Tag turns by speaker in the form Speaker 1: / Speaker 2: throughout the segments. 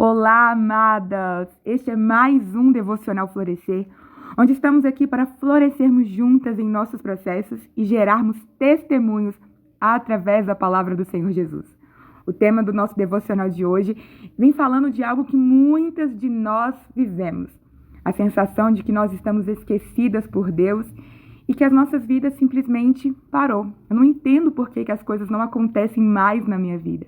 Speaker 1: Olá, amadas! Este é mais um Devocional Florescer, onde estamos aqui para florescermos juntas em nossos processos e gerarmos testemunhos através da palavra do Senhor Jesus. O tema do nosso devocional de hoje vem falando de algo que muitas de nós vivemos. A sensação de que nós estamos esquecidas por Deus e que as nossas vidas simplesmente parou. Eu não entendo por que as coisas não acontecem mais na minha vida.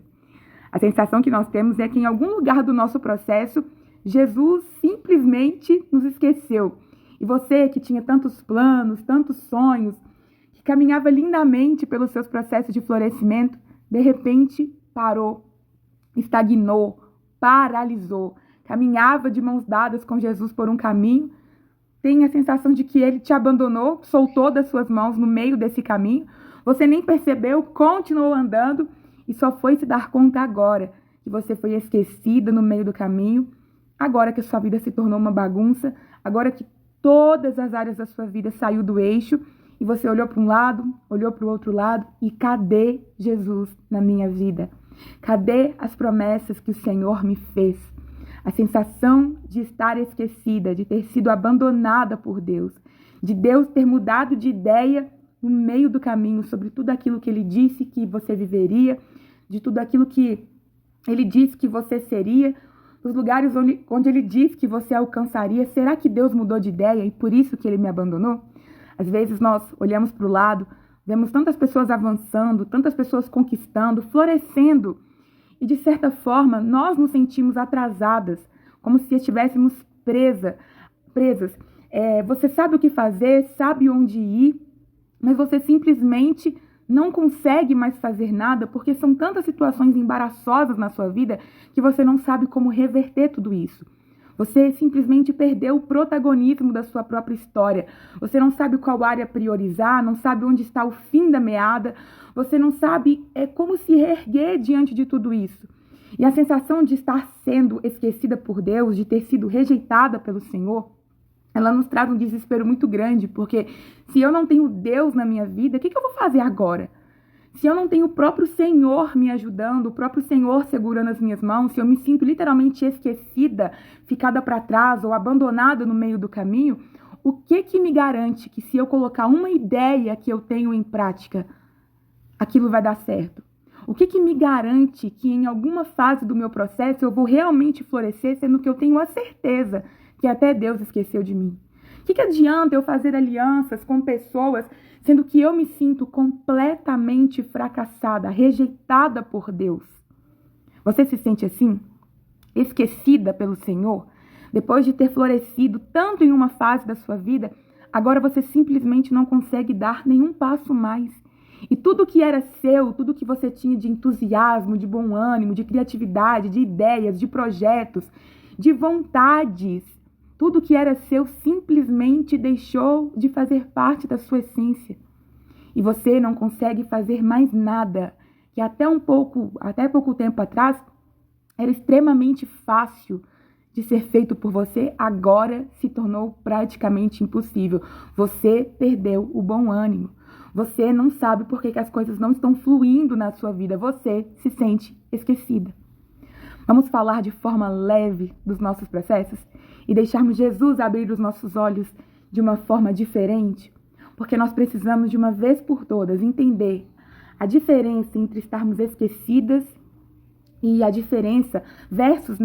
Speaker 1: A sensação que nós temos é que em algum lugar do nosso processo, Jesus simplesmente nos esqueceu. E você que tinha tantos planos, tantos sonhos, que caminhava lindamente pelos seus processos de florescimento, de repente parou, estagnou, paralisou, caminhava de mãos dadas com Jesus por um caminho, tem a sensação de que ele te abandonou, soltou das suas mãos no meio desse caminho, você nem percebeu, continuou andando, e só foi se dar conta agora que você foi esquecida no meio do caminho, agora que a sua vida se tornou uma bagunça, agora que todas as áreas da sua vida saiu do eixo e você olhou para um lado, olhou para o outro lado e cadê Jesus na minha vida? Cadê as promessas que o Senhor me fez? A sensação de estar esquecida, de ter sido abandonada por Deus, de Deus ter mudado de ideia no meio do caminho sobre tudo aquilo que Ele disse que você viveria, de tudo aquilo que Ele disse que você seria, os lugares onde Ele disse que você alcançaria. Será que Deus mudou de ideia e por isso que Ele me abandonou? Às vezes nós olhamos para o lado, vemos tantas pessoas avançando, tantas pessoas conquistando, florescendo, e de certa forma nós nos sentimos atrasadas, como se estivéssemos presas. Você sabe o que fazer, sabe onde ir, mas você simplesmente não consegue mais fazer nada porque são tantas situações embaraçosas na sua vida que você não sabe como reverter tudo isso. Você simplesmente perdeu o protagonismo da sua própria história. Você não sabe qual área priorizar, não sabe onde está o fim da meada, você não sabe como se reerguer diante de tudo isso. E a sensação de estar sendo esquecida por Deus, de ter sido rejeitada pelo Senhor, ela nos traz um desespero muito grande, porque se eu não tenho Deus na minha vida, o que eu vou fazer agora? Se eu não tenho o próprio Senhor me ajudando, o próprio Senhor segurando as minhas mãos, se eu me sinto literalmente esquecida, ficada para trás ou abandonada no meio do caminho, o que me garante que se eu colocar uma ideia que eu tenho em prática, aquilo vai dar certo? O que me garante que em alguma fase do meu processo eu vou realmente florescer, sendo que eu tenho a certeza que até Deus esqueceu de mim? O que adianta eu fazer alianças com pessoas, sendo que eu me sinto completamente fracassada, rejeitada por Deus? Você se sente assim? Esquecida pelo Senhor? Depois de ter florescido tanto em uma fase da sua vida, agora você simplesmente não consegue dar nenhum passo mais. E tudo que era seu, tudo que você tinha de entusiasmo, de bom ânimo, de criatividade, de ideias, de projetos, de vontades, tudo que era seu simplesmente deixou de fazer parte da sua essência. E você não consegue fazer mais nada que até pouco tempo atrás era extremamente fácil de ser feito por você, agora se tornou praticamente impossível. Você perdeu o bom ânimo. Você não sabe por que as coisas não estão fluindo na sua vida. Você se sente esquecida. Vamos falar de forma leve dos nossos processos e deixarmos Jesus abrir os nossos olhos de uma forma diferente, porque nós precisamos de uma vez por todas entender a diferença entre estarmos esquecidas e a diferença versus,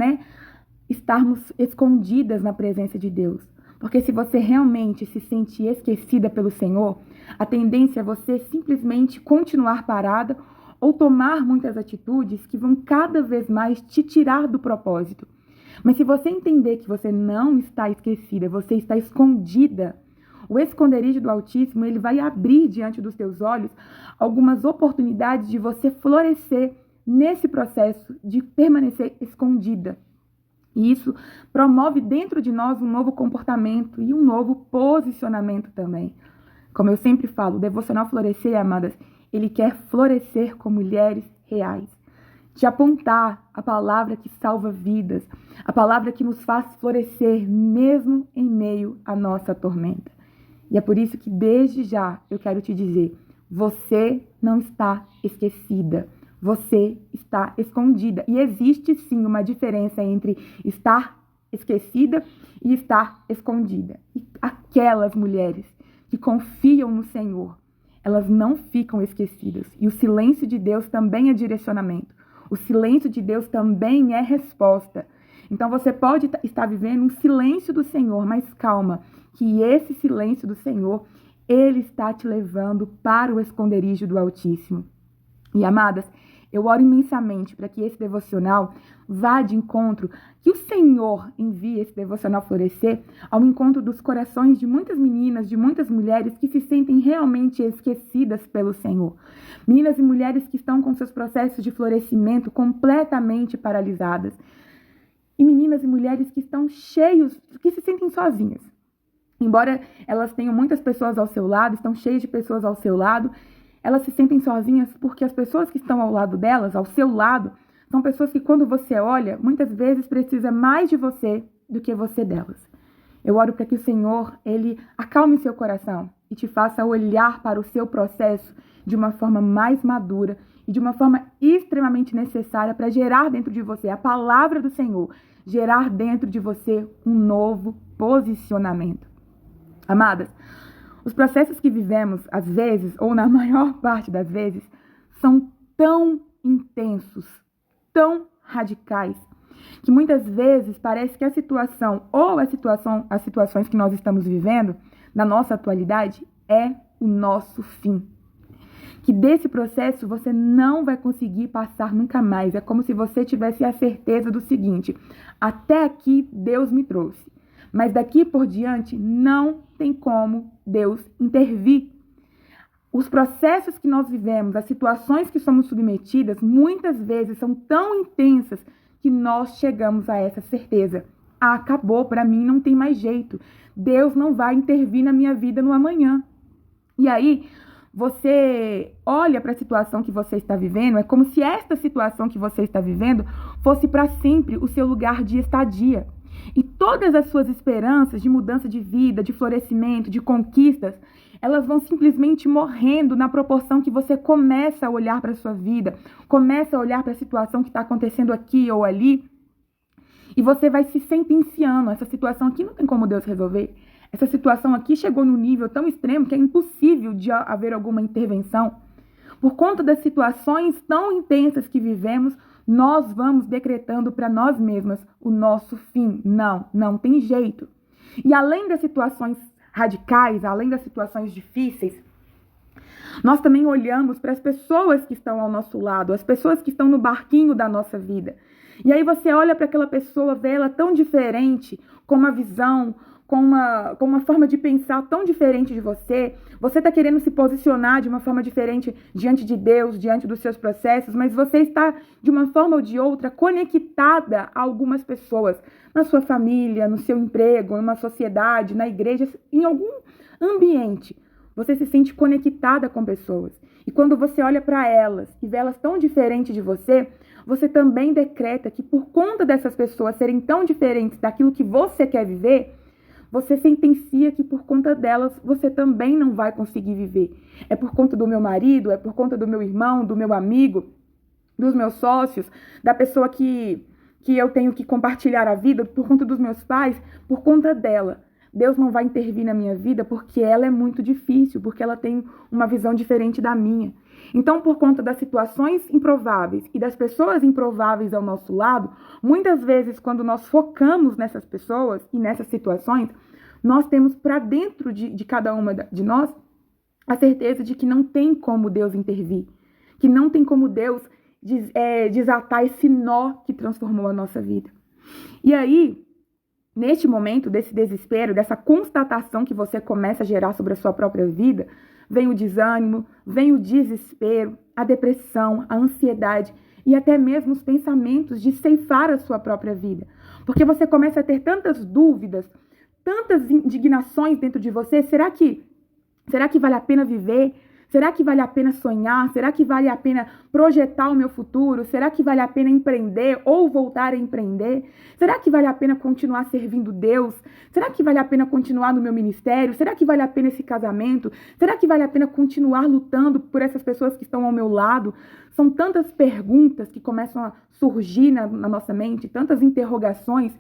Speaker 1: estarmos escondidas na presença de Deus. Porque se você realmente se sente esquecida pelo Senhor, a tendência é você simplesmente continuar parada ou tomar muitas atitudes que vão cada vez mais te tirar do propósito. Mas se você entender que você não está esquecida, você está escondida, o esconderijo do Altíssimo, ele vai abrir diante dos teus olhos algumas oportunidades de você florescer nesse processo de permanecer escondida. E isso promove dentro de nós um novo comportamento e um novo posicionamento também. Como eu sempre falo, o Devocional Florescer, amadas, ele quer florescer com mulheres reais. De apontar a palavra que salva vidas, a palavra que nos faz florescer mesmo em meio à nossa tormenta. E é por isso que desde já eu quero te dizer, você não está esquecida. você está escondida. E existe sim uma diferença entre estar esquecida e estar escondida. E aquelas mulheres que confiam no Senhor, elas não ficam esquecidas. E o silêncio de Deus também é direcionamento. O silêncio de Deus também é resposta. Então você pode estar vivendo um silêncio do Senhor, mas calma, que esse silêncio do Senhor, Ele está te levando para o esconderijo do Altíssimo. E amadas, eu oro imensamente para que esse devocional vá de encontro, que o Senhor envie esse devocional florescer ao encontro dos corações de muitas meninas, de muitas mulheres que se sentem realmente esquecidas pelo Senhor. Meninas e mulheres que estão com seus processos de florescimento completamente paralisadas. E meninas e mulheres que estão cheios, que se sentem sozinhas. Embora elas tenham muitas pessoas ao seu lado, estão cheias de pessoas ao seu lado, elas se sentem sozinhas porque as pessoas que estão ao lado delas, ao seu lado, são pessoas que quando você olha, muitas vezes precisa mais de você do que você delas. Eu oro para que o Senhor, Ele acalme seu coração e te faça olhar para o seu processo de uma forma mais madura e de uma forma extremamente necessária para gerar dentro de você a palavra do Senhor, gerar dentro de você um novo posicionamento. Amadas, os processos que vivemos, às vezes, ou na maior parte das vezes, são tão intensos, tão radicais, que muitas vezes parece que a situação ou as situações que nós estamos vivendo, na nossa atualidade, é o nosso fim. Que desse processo você não vai conseguir passar nunca mais. É como se você tivesse a certeza do seguinte: até aqui Deus me trouxe, mas daqui por diante não tem como Deus intervir. Os processos que nós vivemos, as situações que somos submetidas, muitas vezes são tão intensas que nós chegamos a essa certeza. Acabou, para mim não tem mais jeito. Deus não vai intervir na minha vida no amanhã. E aí, você olha para a situação que você está vivendo, é como se esta situação que você está vivendo fosse para sempre o seu lugar de estadia. E todas as suas esperanças de mudança de vida, de florescimento, de conquistas, elas vão simplesmente morrendo na proporção que você começa a olhar para a sua vida, começa a olhar para a situação que está acontecendo aqui ou ali, e você vai se sentenciando. Essa situação aqui não tem como Deus resolver. Essa situação aqui chegou num nível tão extremo que é impossível de haver alguma intervenção. Por conta das situações tão intensas que vivemos, nós vamos decretando para nós mesmas o nosso fim. Não tem jeito. E além das situações radicais, além das situações difíceis, nós também olhamos para as pessoas que estão ao nosso lado, as pessoas que estão no barquinho da nossa vida. E aí você olha para aquela pessoa, vê ela tão diferente, com uma visão, com uma forma de pensar tão diferente de você. Você está querendo se posicionar de uma forma diferente diante de Deus, diante dos seus processos, mas você está, de uma forma ou de outra, conectada a algumas pessoas, na sua família, no seu emprego, numa sociedade, na igreja, em algum ambiente. Você se sente conectada com pessoas. E quando você olha para elas e vê elas tão diferentes de você, você também decreta que por conta dessas pessoas serem tão diferentes daquilo que você quer viver, você sentencia que por conta delas você também não vai conseguir viver. É por conta do meu marido, é por conta do meu irmão, do meu amigo, dos meus sócios, da pessoa que eu tenho que compartilhar a vida, por conta dos meus pais, por conta dela. Deus não vai intervir na minha vida porque ela é muito difícil, porque ela tem uma visão diferente da minha. Então, por conta das situações improváveis e das pessoas improváveis ao nosso lado, muitas vezes, quando nós focamos nessas pessoas e nessas situações, nós temos para dentro de cada uma de nós a certeza de que não tem como Deus intervir, que não tem como Deus desatar esse nó que transformou a nossa vida. E aí, neste momento desse desespero, dessa constatação que você começa a gerar sobre a sua própria vida, vem o desânimo, vem o desespero, a depressão, a ansiedade e até mesmo os pensamentos de ceifar a sua própria vida. Porque você começa a ter tantas dúvidas, tantas indignações dentro de você. Será que vale a pena viver? Será que vale a pena sonhar? Será que vale a pena projetar o meu futuro? Será que vale a pena empreender ou voltar a empreender? Será que vale a pena continuar servindo Deus? Será que vale a pena continuar no meu ministério? Será que vale a pena esse casamento? Será que vale a pena continuar lutando por essas pessoas que estão ao meu lado? São tantas perguntas que começam a surgir na nossa mente, tantas interrogações,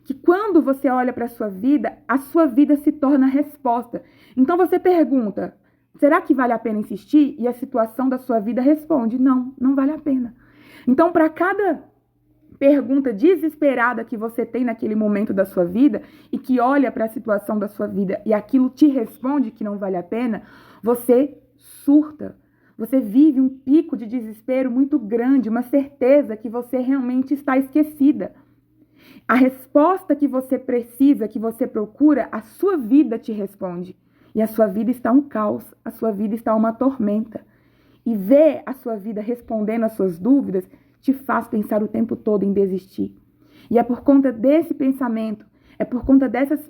Speaker 1: que quando você olha para a sua vida se torna resposta. Então você pergunta: será que vale a pena insistir? E a situação da sua vida responde: não, não vale a pena. Então, para cada pergunta desesperada que você tem naquele momento da sua vida e que olha para a situação da sua vida e aquilo te responde que não vale a pena, você surta. Você vive um pico de desespero muito grande, uma certeza que você realmente está esquecida. A resposta que você precisa, que você procura, a sua vida te responde. E a sua vida está um caos, a sua vida está uma tormenta. E ver a sua vida respondendo às suas dúvidas te faz pensar o tempo todo em desistir. E é por conta desse pensamento, é por conta dessas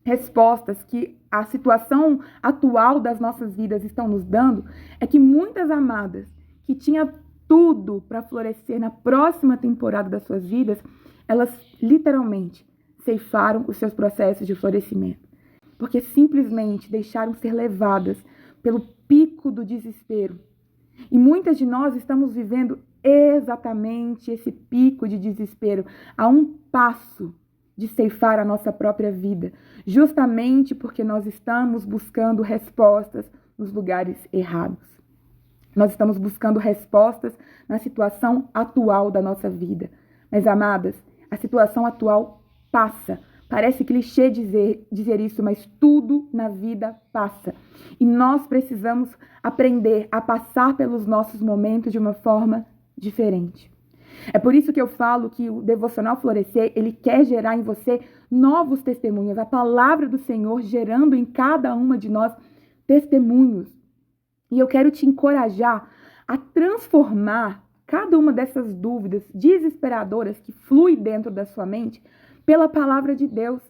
Speaker 1: respostas que a situação atual das nossas vidas estão nos dando, é que muitas amadas que tinham tudo para florescer na próxima temporada das suas vidas, elas literalmente ceifaram os seus processos de florescimento. Porque simplesmente deixaram ser levadas pelo pico do desespero. E muitas de nós estamos vivendo exatamente esse pico de desespero, a um passo de ceifar a nossa própria vida, justamente porque nós estamos buscando respostas nos lugares errados. Nós estamos buscando respostas na situação atual da nossa vida. Mas, amadas, a situação atual passa. Parece clichê dizer isso, mas tudo na vida passa. E nós precisamos aprender a passar pelos nossos momentos de uma forma diferente. É por isso que eu falo que o Devocional Florescer, ele quer gerar em você novos testemunhos. A palavra do Senhor gerando em cada uma de nós testemunhos. E eu quero te encorajar a transformar cada uma dessas dúvidas desesperadoras que flui dentro da sua mente pela palavra de Deus.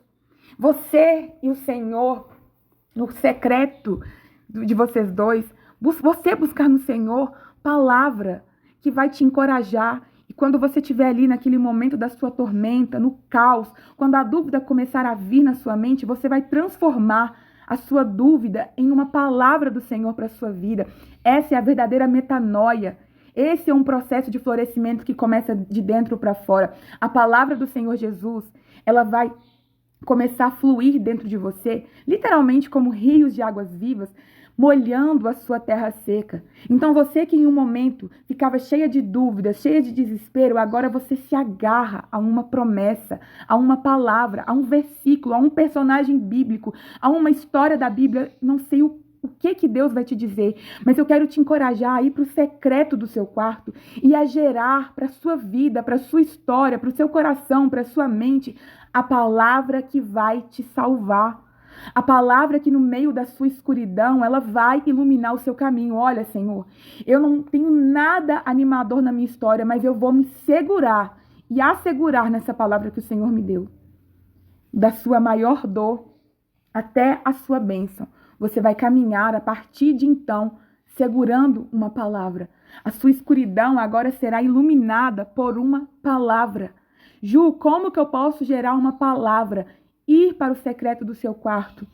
Speaker 1: Você e o Senhor, no secreto de vocês dois, você buscar no Senhor palavra que vai te encorajar. E quando você estiver ali naquele momento da sua tormenta, no caos, quando a dúvida começar a vir na sua mente, você vai transformar a sua dúvida em uma palavra do Senhor para a sua vida. Essa é a verdadeira metanoia. Esse é um processo de florescimento que começa de dentro para fora. A palavra do Senhor Jesus, ela vai começar a fluir dentro de você, literalmente como rios de águas vivas, molhando a sua terra seca. Então você que em um momento ficava cheia de dúvidas, cheia de desespero, agora você se agarra a uma promessa, a uma palavra, a um versículo, a um personagem bíblico, a uma história da Bíblia. Não sei o que Deus vai te dizer, mas eu quero te encorajar a ir para o secreto do seu quarto e a gerar para a sua vida, para a sua história, para o seu coração, para a sua mente, a palavra que vai te salvar. A palavra que no meio da sua escuridão, ela vai iluminar o seu caminho. Olha, Senhor, eu não tenho nada animador na minha história, mas eu vou me segurar e assegurar nessa palavra que o Senhor me deu. Da sua maior dor até a sua bênção. Você vai caminhar a partir de então, segurando uma palavra. A sua escuridão agora será iluminada por uma palavra. Ju, como que eu posso gerar uma palavra? Ir para o secreto do seu quarto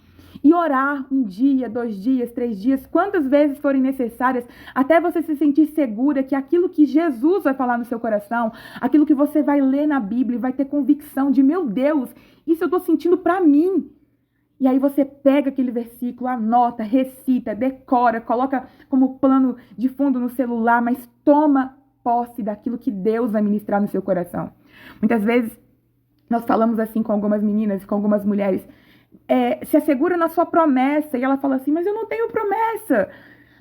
Speaker 1: e orar 1 dia, 2 dias, 3 dias, quantas vezes forem necessárias, até você se sentir segura que aquilo que Jesus vai falar no seu coração, aquilo que você vai ler na Bíblia, vai ter convicção de, meu Deus, isso eu estou sentindo para mim. E aí você pega aquele versículo, anota, recita, decora, coloca como plano de fundo no celular, mas toma posse daquilo que Deus vai ministrar no seu coração. Muitas vezes nós falamos assim com algumas meninas, com algumas mulheres, se assegura na sua promessa. E ela fala assim, mas eu não tenho promessa.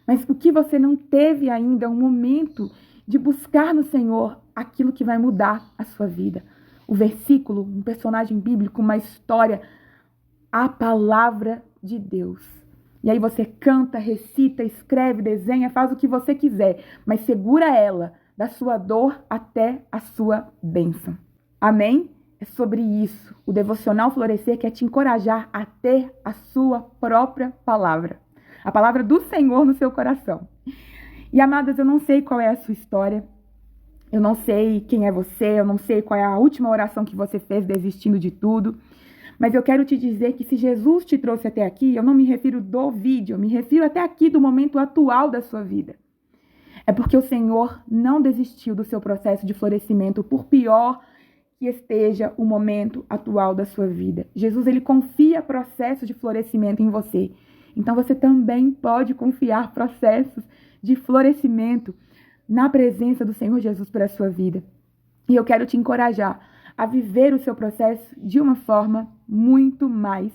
Speaker 1: Mas o que você não teve ainda é um momento de buscar no Senhor aquilo que vai mudar a sua vida. O versículo, um personagem bíblico, uma história, a palavra de Deus. E aí você canta, recita, escreve, desenha, faz o que você quiser, mas segura ela da sua dor até a sua bênção. Amém? É sobre isso. O Devocional Florescer quer te encorajar a ter a sua própria palavra. a palavra do Senhor no seu coração. E, amadas, eu não sei qual é a sua história, eu não sei quem é você, eu não sei qual é a última oração que você fez desistindo de tudo, mas eu quero te dizer que se Jesus te trouxe até aqui, eu não me refiro do vídeo, eu me refiro até aqui do momento atual da sua vida. É porque o Senhor não desistiu do seu processo de florescimento, por pior que esteja o momento atual da sua vida. Jesus, ele confia processo de florescimento em você. Então você também pode confiar processos de florescimento na presença do Senhor Jesus para a sua vida. E eu quero te encorajar a viver o seu processo de uma forma muito mais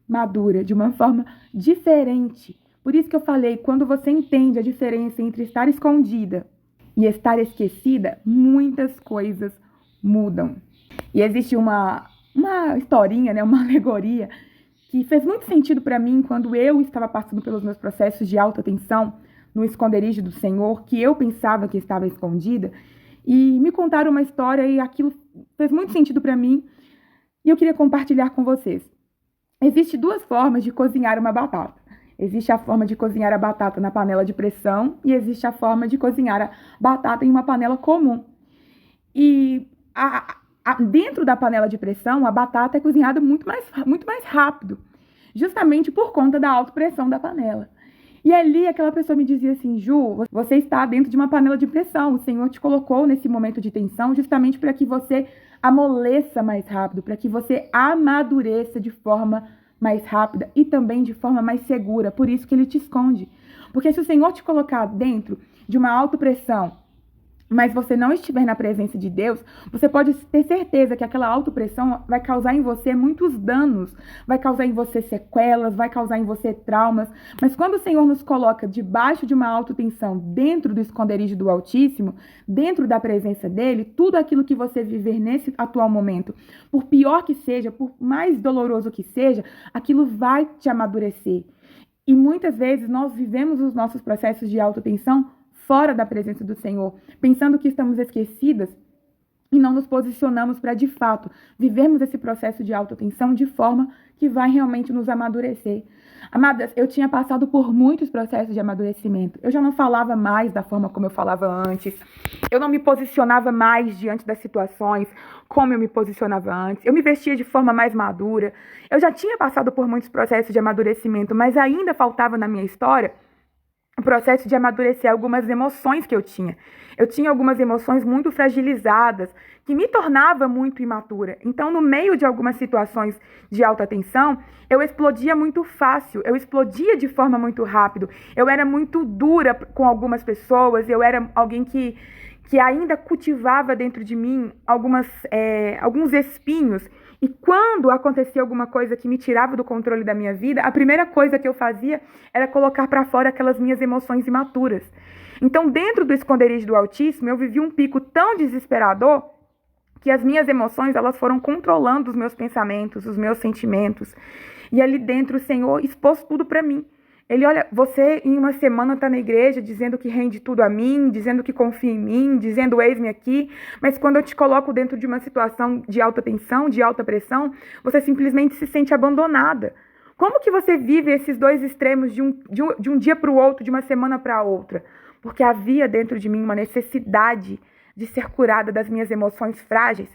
Speaker 1: madura, de uma forma diferente. Por isso que eu falei, quando você entende a diferença entre estar escondida e estar esquecida, muitas coisas mudam. E existe uma historinha, né, uma alegoria, que fez muito sentido para mim quando eu estava passando pelos meus processos de alta tensão no esconderijo do Senhor, que eu pensava que estava escondida, e me contaram uma história e aquilo fez muito sentido para mim e eu queria compartilhar com vocês. Existem duas formas de cozinhar uma batata. Existe a forma de cozinhar a batata na panela de pressão e existe a forma de cozinhar a batata em uma panela comum. E dentro da panela de pressão, a batata é cozinhada muito mais rápido, justamente por conta da alta pressão da panela. E ali aquela pessoa me dizia assim, Ju, você está dentro de uma panela de pressão, o Senhor te colocou nesse momento de tensão justamente para que você amoleça mais rápido, para que você amadureça de forma mais rápida e também de forma mais segura, por isso que ele te esconde. Porque se o Senhor te colocar dentro de uma alta pressão, mas você não estiver na presença de Deus, você pode ter certeza que aquela autopressão vai causar em você muitos danos, vai causar em você sequelas, vai causar em você traumas. Mas quando o Senhor nos coloca debaixo de uma autotensão, dentro do esconderijo do Altíssimo, dentro da presença dele, tudo aquilo que você viver nesse atual momento, por pior que seja, por mais doloroso que seja, aquilo vai te amadurecer. E muitas vezes nós vivemos os nossos processos de autotensão fora da presença do Senhor, pensando que estamos esquecidas e não nos posicionamos para, de fato, vivermos esse processo de autotensão de forma que vai realmente nos amadurecer. Amadas, eu tinha passado por muitos processos de amadurecimento. Eu já não falava mais da forma como eu falava antes. Eu não me posicionava mais diante das situações como eu me posicionava antes. Eu me vestia de forma mais madura. Eu já tinha passado por muitos processos de amadurecimento, mas ainda faltava na minha história o processo de amadurecer algumas emoções que eu tinha. Eu tinha algumas emoções muito fragilizadas, que me tornava muito imatura. Então, no meio de algumas situações de alta tensão, eu explodia muito fácil, eu explodia de forma muito rápido. Eu era muito dura com algumas pessoas, eu era alguém que ainda cultivava dentro de mim alguns espinhos. E quando acontecia alguma coisa que me tirava do controle da minha vida, a primeira coisa que eu fazia era colocar para fora aquelas minhas emoções imaturas. Então, dentro do esconderijo do Altíssimo, eu vivi um pico tão desesperador que as minhas emoções, elas foram controlando os meus pensamentos, os meus sentimentos. E ali dentro o Senhor expôs tudo para mim. Ele, olha, você em uma semana está na igreja dizendo que rende tudo a mim, dizendo que confia em mim, dizendo eis-me aqui, mas quando eu te coloco dentro de uma situação de alta tensão, de alta pressão, você simplesmente se sente abandonada. Como que você vive esses dois extremos de um dia para o outro, de uma semana para a outra? Porque havia dentro de mim uma necessidade de ser curada das minhas emoções frágeis,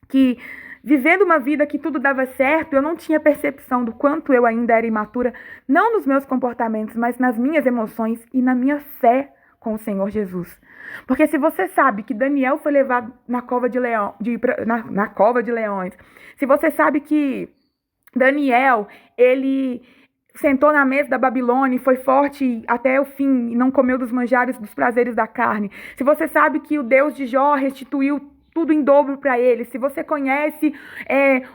Speaker 1: que vivendo uma vida que tudo dava certo, eu não tinha percepção do quanto eu ainda era imatura, não nos meus comportamentos, mas nas minhas emoções e na minha fé com o Senhor Jesus. Porque se você sabe que Daniel foi levado na cova de leões, se você sabe que Daniel, ele sentou na mesa da Babilônia e foi forte até o fim e não comeu dos manjares dos prazeres da carne, se você sabe que o Deus de Jó restituiu tudo em dobro para ele, se você conhece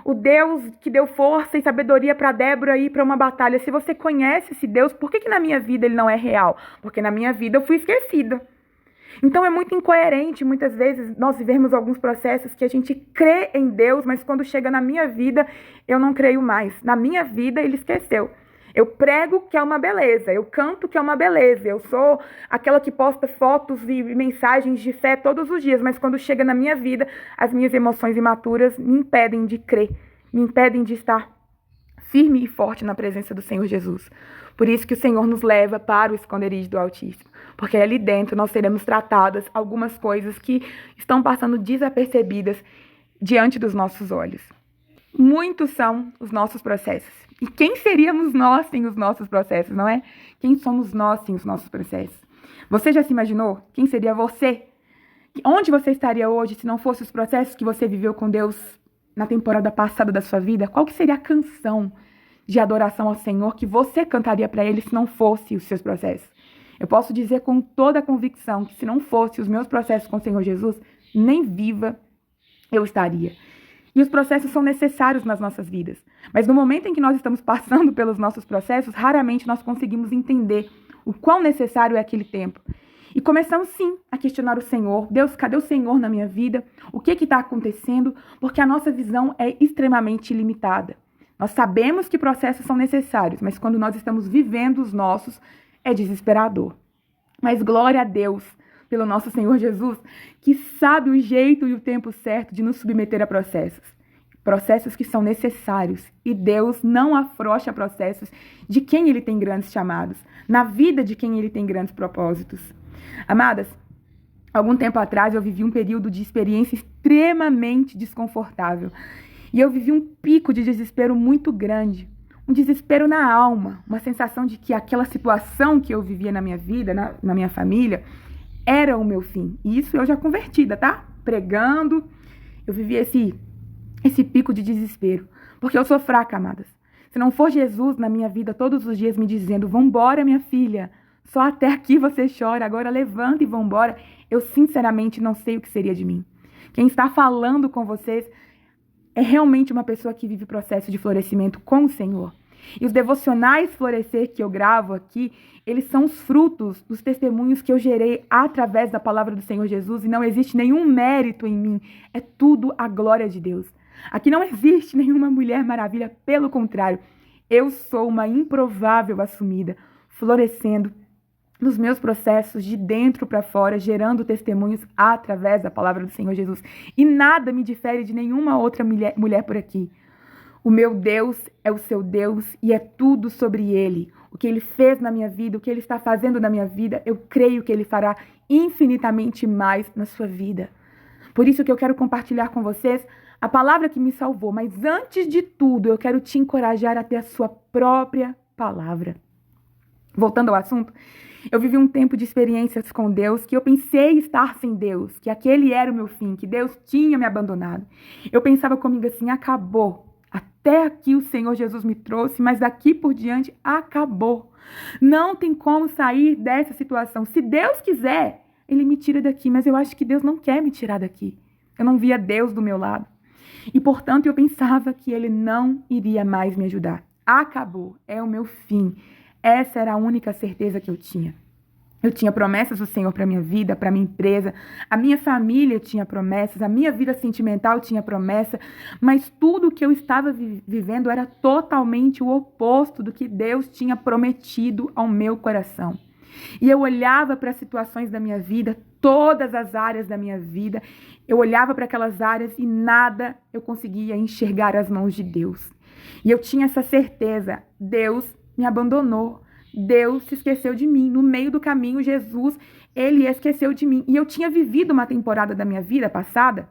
Speaker 1: o Deus que deu força e sabedoria para Débora ir para uma batalha, se você conhece esse Deus, por que na minha vida ele não é real? Porque na minha vida eu fui esquecida. Então é muito incoerente, muitas vezes, nós vivemos alguns processos que a gente crê em Deus, mas quando chega na minha vida, eu não creio mais. Na minha vida, ele esqueceu. Eu prego que é uma beleza, eu canto que é uma beleza, eu sou aquela que posta fotos e mensagens de fé todos os dias, mas quando chega na minha vida, as minhas emoções imaturas me impedem de crer, me impedem de estar firme e forte na presença do Senhor Jesus. Por isso que o Senhor nos leva para o esconderijo do Altíssimo, porque ali dentro nós seremos tratadas algumas coisas que estão passando desapercebidas diante dos nossos olhos. Muitos são os nossos processos. E quem seríamos nós sem os nossos processos, não é? Quem somos nós sem os nossos processos? Você já se imaginou quem seria você? Onde você estaria hoje se não fosse os processos que você viveu com Deus na temporada passada da sua vida? Qual que seria a canção de adoração ao Senhor que você cantaria para Ele se não fosse os seus processos? Eu posso dizer com toda a convicção que se não fosse os meus processos com o Senhor Jesus, nem viva eu estaria. E os processos são necessários nas nossas vidas. Mas no momento em que nós estamos passando pelos nossos processos, raramente nós conseguimos entender o quão necessário é aquele tempo. E começamos sim a questionar o Senhor. Deus, cadê o Senhor na minha vida? O que está acontecendo? Porque a nossa visão é extremamente limitada. Nós sabemos que processos são necessários, mas quando nós estamos vivendo os nossos, é desesperador. Mas glória a Deus pelo nosso Senhor Jesus, que sabe o jeito e o tempo certo de nos submeter a processos. Processos que são necessários. E Deus não afrouxa processos de quem Ele tem grandes chamados, na vida de quem Ele tem grandes propósitos. Amadas, algum tempo atrás eu vivi um período de experiência extremamente desconfortável. E eu vivi um pico de desespero muito grande. Um desespero na alma, uma sensação de que aquela situação que eu vivia na minha vida, na minha família, era o meu fim. E isso eu já convertida, tá? Pregando, eu vivi esse pico de desespero. Porque eu sou fraca, amadas. Se não for Jesus na minha vida todos os dias me dizendo, vambora, minha filha, só até aqui você chora, agora levanta e vambora, eu sinceramente não sei o que seria de mim. Quem está falando com vocês é realmente uma pessoa que vive o processo de florescimento com o Senhor. E os devocionais Florescer que eu gravo aqui, eles são os frutos dos testemunhos que eu gerei através da palavra do Senhor Jesus e não existe nenhum mérito em mim, é tudo a glória de Deus. Aqui não existe nenhuma mulher maravilha, pelo contrário, eu sou uma improvável assumida, florescendo nos meus processos de dentro para fora, gerando testemunhos através da palavra do Senhor Jesus. E nada me difere de nenhuma outra mulher por aqui. O meu Deus é o seu Deus e é tudo sobre Ele. O que Ele fez na minha vida, o que Ele está fazendo na minha vida, eu creio que Ele fará infinitamente mais na sua vida. Por isso que eu quero compartilhar com vocês a palavra que me salvou. Mas antes de tudo, eu quero te encorajar a ter a sua própria palavra. Voltando ao assunto, eu vivi um tempo de experiências com Deus que eu pensei estar sem Deus, que aquele era o meu fim, que Deus tinha me abandonado. Eu pensava comigo assim, acabou. Até aqui o Senhor Jesus me trouxe, mas daqui por diante acabou. Não tem como sair dessa situação. Se Deus quiser, Ele me tira daqui, mas eu acho que Deus não quer me tirar daqui. Eu não via Deus do meu lado. E, portanto, eu pensava que Ele não iria mais me ajudar. Acabou, é o meu fim. Essa era a única certeza que eu tinha. Eu tinha promessas do Senhor para minha vida, para minha empresa. A minha família tinha promessas, a minha vida sentimental tinha promessa, mas tudo que eu estava vivendo era totalmente o oposto do que Deus tinha prometido ao meu coração. E eu olhava para as situações da minha vida, todas as áreas da minha vida, eu olhava para aquelas áreas e nada eu conseguia enxergar as mãos de Deus. E eu tinha essa certeza, Deus me abandonou. Deus se esqueceu de mim. No meio do caminho, Jesus, Ele esqueceu de mim. E eu tinha vivido uma temporada da minha vida passada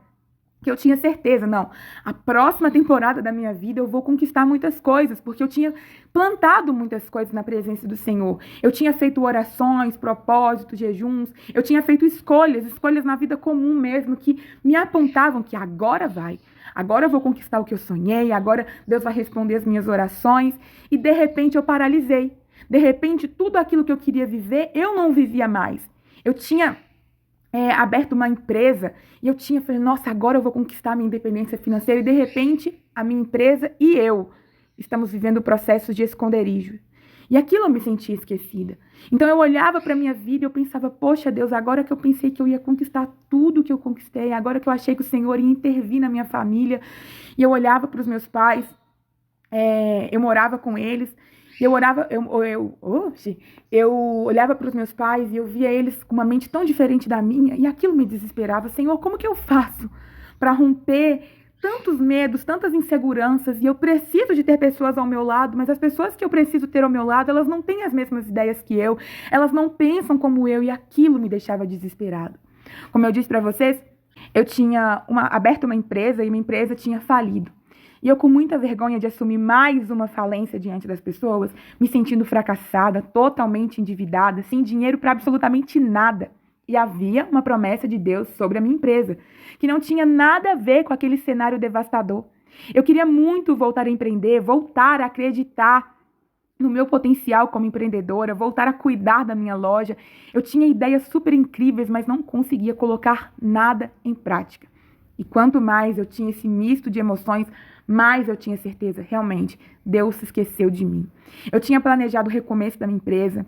Speaker 1: que eu tinha certeza, não, a próxima temporada da minha vida eu vou conquistar muitas coisas, porque eu tinha plantado muitas coisas na presença do Senhor. Eu tinha feito orações, propósitos, jejuns, eu tinha feito escolhas na vida comum mesmo, que me apontavam que agora vai. Agora eu vou conquistar o que eu sonhei, agora Deus vai responder as minhas orações. E de repente eu paralisei. De repente, tudo aquilo que eu queria viver, eu não vivia mais. Eu tinha aberto uma empresa e eu falei, nossa, agora eu vou conquistar a minha independência financeira. E de repente, a minha empresa e eu estamos vivendo o processo de esconderijo. E aquilo eu me sentia esquecida. Então eu olhava para a minha vida e eu pensava, poxa Deus, agora que eu pensei que eu ia conquistar tudo que eu conquistei, agora que eu achei que o Senhor ia intervir na minha família. E eu olhava para os meus pais, eu morava com eles. E eu olhava para os meus pais e eu via eles com uma mente tão diferente da minha, e aquilo me desesperava. Senhor, como que eu faço para romper tantos medos, tantas inseguranças, e eu preciso de ter pessoas ao meu lado, mas as pessoas que eu preciso ter ao meu lado, elas não têm as mesmas ideias que eu, elas não pensam como eu, e aquilo me deixava desesperado. Como eu disse para vocês, eu tinha aberto uma empresa e minha empresa tinha falido. E eu, com muita vergonha de assumir mais uma falência diante das pessoas, me sentindo fracassada, totalmente endividada, sem dinheiro para absolutamente nada. E havia uma promessa de Deus sobre a minha empresa, que não tinha nada a ver com aquele cenário devastador. Eu queria muito voltar a empreender, voltar a acreditar no meu potencial como empreendedora, voltar a cuidar da minha loja. Eu tinha ideias super incríveis, mas não conseguia colocar nada em prática. E quanto mais eu tinha esse misto de emoções, mais eu tinha certeza, realmente, Deus se esqueceu de mim. Eu tinha planejado o recomeço da minha empresa.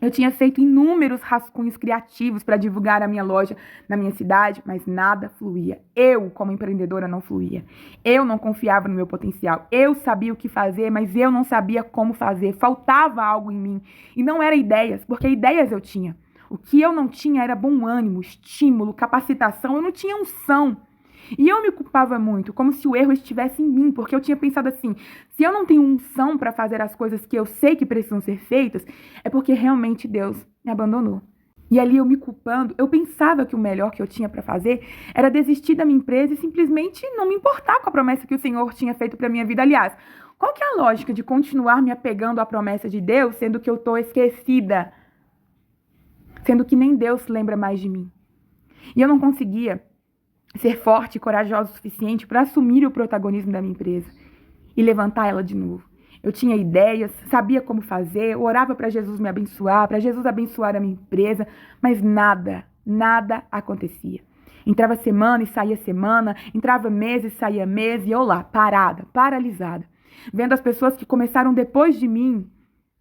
Speaker 1: Eu tinha feito inúmeros rascunhos criativos para divulgar a minha loja na minha cidade, mas nada fluía. Eu, como empreendedora, não fluía. Eu não confiava no meu potencial. Eu sabia o que fazer, mas eu não sabia como fazer. Faltava algo em mim. E não era ideias, porque ideias eu tinha. O que eu não tinha era bom ânimo, estímulo, capacitação. Eu não tinha unção. E eu me culpava muito, como se o erro estivesse em mim, porque eu tinha pensado assim, se eu não tenho unção para fazer as coisas que eu sei que precisam ser feitas, é porque realmente Deus me abandonou. E ali eu me culpando, eu pensava que o melhor que eu tinha para fazer era desistir da minha empresa e simplesmente não me importar com a promessa que o Senhor tinha feito para minha vida. Aliás, qual que é a lógica de continuar me apegando à promessa de Deus, sendo que eu estou esquecida, sendo que nem Deus lembra mais de mim? E eu não conseguia ser forte e corajosa o suficiente para assumir o protagonismo da minha empresa e levantar ela de novo. Eu tinha ideias, sabia como fazer, orava para Jesus me abençoar, para Jesus abençoar a minha empresa, mas nada acontecia. Entrava semana e saía semana, entrava mês e saía mês, e eu lá, parada, paralisada, vendo as pessoas que começaram depois de mim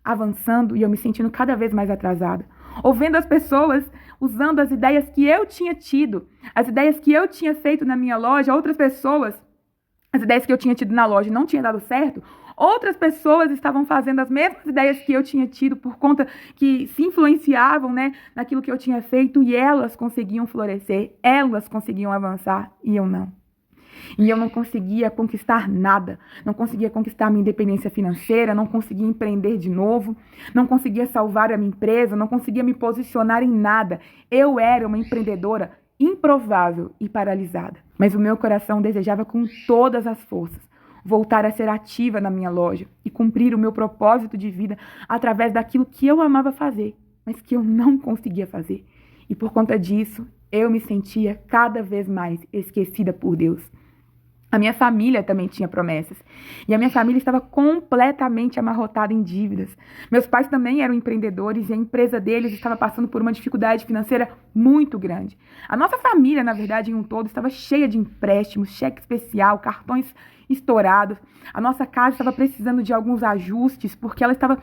Speaker 1: avançando e eu me sentindo cada vez mais atrasada. Ou vendo as pessoas usando as ideias que eu tinha tido, as ideias que eu tinha feito na minha loja, outras pessoas, as ideias que eu tinha tido na loja não tinham dado certo, outras pessoas estavam fazendo as mesmas ideias que eu tinha tido por conta que se influenciavam, né, naquilo que eu tinha feito, e elas conseguiam florescer, elas conseguiam avançar e eu não. E eu não conseguia conquistar nada, não conseguia conquistar minha independência financeira, não conseguia empreender de novo, não conseguia salvar a minha empresa, não conseguia me posicionar em nada. Eu era uma empreendedora improvável e paralisada. Mas o meu coração desejava com todas as forças voltar a ser ativa na minha loja e cumprir o meu propósito de vida através daquilo que eu amava fazer, mas que eu não conseguia fazer. E por conta disso, eu me sentia cada vez mais esquecida por Deus. A minha família também tinha promessas. E a minha família estava completamente amarrotada em dívidas. Meus pais também eram empreendedores e a empresa deles estava passando por uma dificuldade financeira muito grande. A nossa família, na verdade, em um todo, estava cheia de empréstimos, cheque especial, cartões estourados. A nossa casa estava precisando de alguns ajustes porque ela estava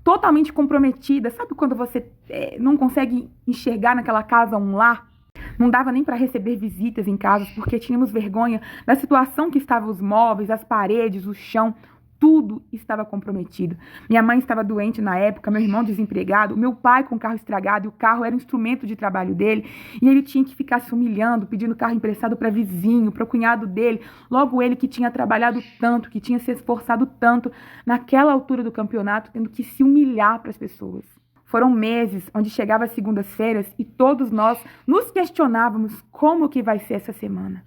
Speaker 1: totalmente comprometida. Sabe quando você não consegue enxergar naquela casa um lar? Não dava nem para receber visitas em casas, porque tínhamos vergonha da situação que estavam os móveis, as paredes, o chão, tudo estava comprometido. Minha mãe estava doente na época, meu irmão desempregado, meu pai com o carro estragado, e o carro era um instrumento de trabalho dele, e ele tinha que ficar se humilhando, pedindo carro emprestado para vizinho, para o cunhado dele, logo ele que tinha trabalhado tanto, que tinha se esforçado tanto, naquela altura do campeonato, tendo que se humilhar para as pessoas. Foram meses onde chegava as segundas-feiras e todos nós nos questionávamos como que vai ser essa semana.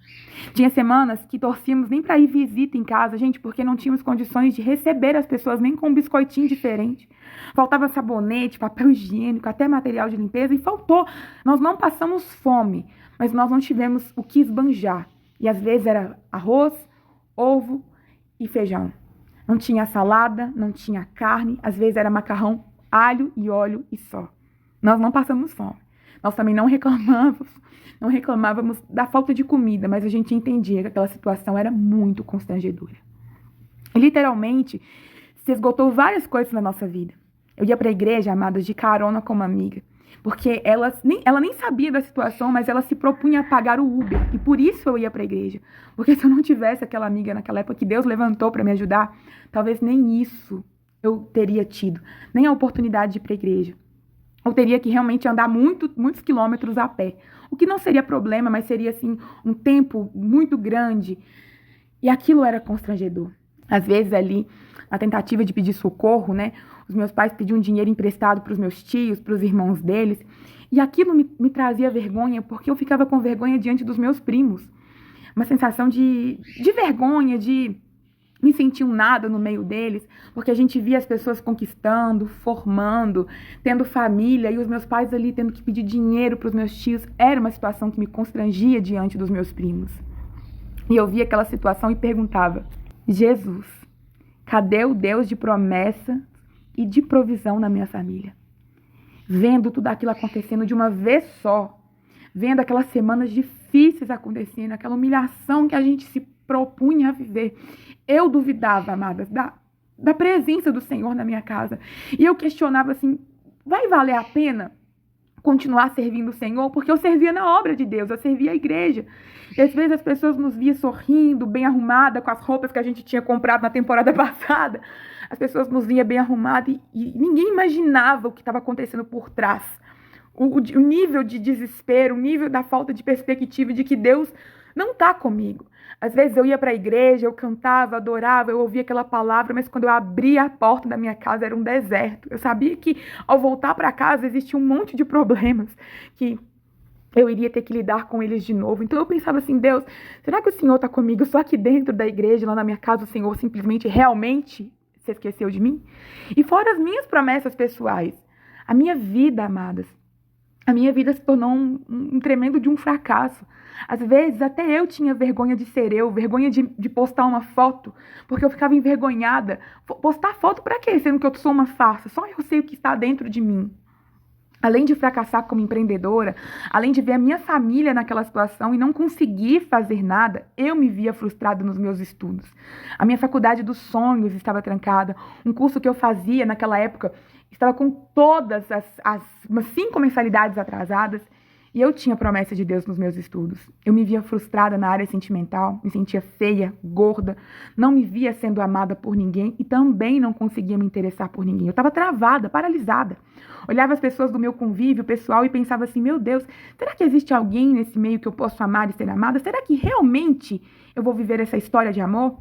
Speaker 1: Tinha semanas que torcíamos nem para ir visita em casa, gente, porque não tínhamos condições de receber as pessoas nem com um biscoitinho diferente. Faltava sabonete, papel higiênico, até material de limpeza, e faltou. Nós não passamos fome, mas nós não tivemos o que esbanjar. E às vezes era arroz, ovo e feijão. Não tinha salada, não tinha carne, às vezes era macarrão, alho e óleo e só. Nós não passamos fome. Nós também não reclamávamos da falta de comida, mas a gente entendia que aquela situação era muito constrangedora. E, literalmente, se esgotou várias coisas na nossa vida. Eu ia para a igreja, amadas, de carona com uma amiga, porque ela nem sabia da situação, mas ela se propunha a pagar o Uber, e por isso eu ia para a igreja. Porque se eu não tivesse aquela amiga naquela época que Deus levantou para me ajudar, talvez nem isso eu teria tido, nem a oportunidade de ir para a igreja. Eu teria que realmente andar muitos quilômetros a pé. O que não seria problema, mas seria, assim, um tempo muito grande E aquilo era constrangedor. Às vezes ali, na tentativa de pedir socorro, né? Os meus pais pediam dinheiro emprestado para os meus tios, para os irmãos deles. E aquilo me trazia vergonha, porque eu ficava com vergonha diante dos meus primos. Uma sensação de vergonha, de me sentir um nada no meio deles, porque a gente via as pessoas conquistando, formando, tendo família, e os meus pais ali tendo que pedir dinheiro para os meus tios. Era uma situação que me constrangia diante dos meus primos. E eu via aquela situação e perguntava: Jesus, cadê o Deus de promessa e de provisão na minha família? Vendo tudo aquilo acontecendo de uma vez só, vendo aquelas semanas difíceis acontecendo, aquela humilhação que a gente se propunha a viver, eu duvidava, amadas, da presença do Senhor na minha casa. E eu questionava assim: vai valer a pena continuar servindo o Senhor? Porque eu servia na obra de Deus, eu servia a igreja. E às vezes as pessoas nos viam sorrindo, bem arrumada, com as roupas que a gente tinha comprado na temporada passada. As pessoas nos viam bem arrumadas e ninguém imaginava o que estava acontecendo por trás. O nível de desespero, o nível da falta de perspectiva de que Deus não está comigo. Às vezes eu ia para a igreja, eu cantava, adorava, eu ouvia aquela palavra, mas quando eu abria a porta da minha casa era um deserto. Eu sabia que ao voltar para casa existia um monte de problemas que eu iria ter que lidar com eles de novo. Então eu pensava assim: Deus, será que o Senhor está comigo só aqui dentro da igreja, lá na minha casa, o Senhor simplesmente, realmente se esqueceu de mim? E fora as minhas promessas pessoais, a minha vida, amadas, a minha vida se tornou um tremendo de um fracasso. Às vezes até eu tinha vergonha de ser eu, vergonha de postar uma foto, porque eu ficava envergonhada. Postar foto pra quê? Sendo que eu sou uma farsa. Só eu sei o que está dentro de mim. Além de fracassar como empreendedora, além de ver a minha família naquela situação e não conseguir fazer nada, eu me via frustrada nos meus estudos. A minha faculdade dos sonhos estava trancada. Um curso que eu fazia naquela época estava com todas umas 5 mensalidades atrasadas. E eu tinha promessa de Deus nos meus estudos. Eu me via frustrada na área sentimental, me sentia feia, gorda, não me via sendo amada por ninguém e também não conseguia me interessar por ninguém. Eu estava travada, paralisada. Olhava as pessoas do meu convívio pessoal e pensava assim: meu Deus, será que existe alguém nesse meio que eu posso amar e ser amada? Será que realmente eu vou viver essa história de amor?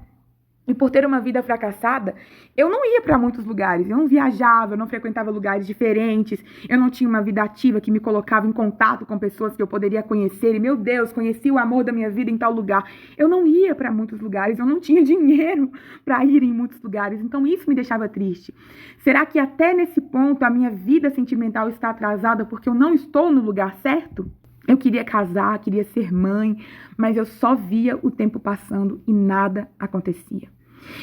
Speaker 1: E por ter uma vida fracassada, eu não ia para muitos lugares, eu não viajava, eu não frequentava lugares diferentes, eu não tinha uma vida ativa que me colocava em contato com pessoas que eu poderia conhecer. E, meu Deus, conheci o amor da minha vida em tal lugar. Eu não ia para muitos lugares, eu não tinha dinheiro para ir em muitos lugares, então isso me deixava triste. Será que até nesse ponto a minha vida sentimental está atrasada porque eu não estou no lugar certo? Eu queria casar, queria ser mãe, mas eu só via o tempo passando e nada acontecia.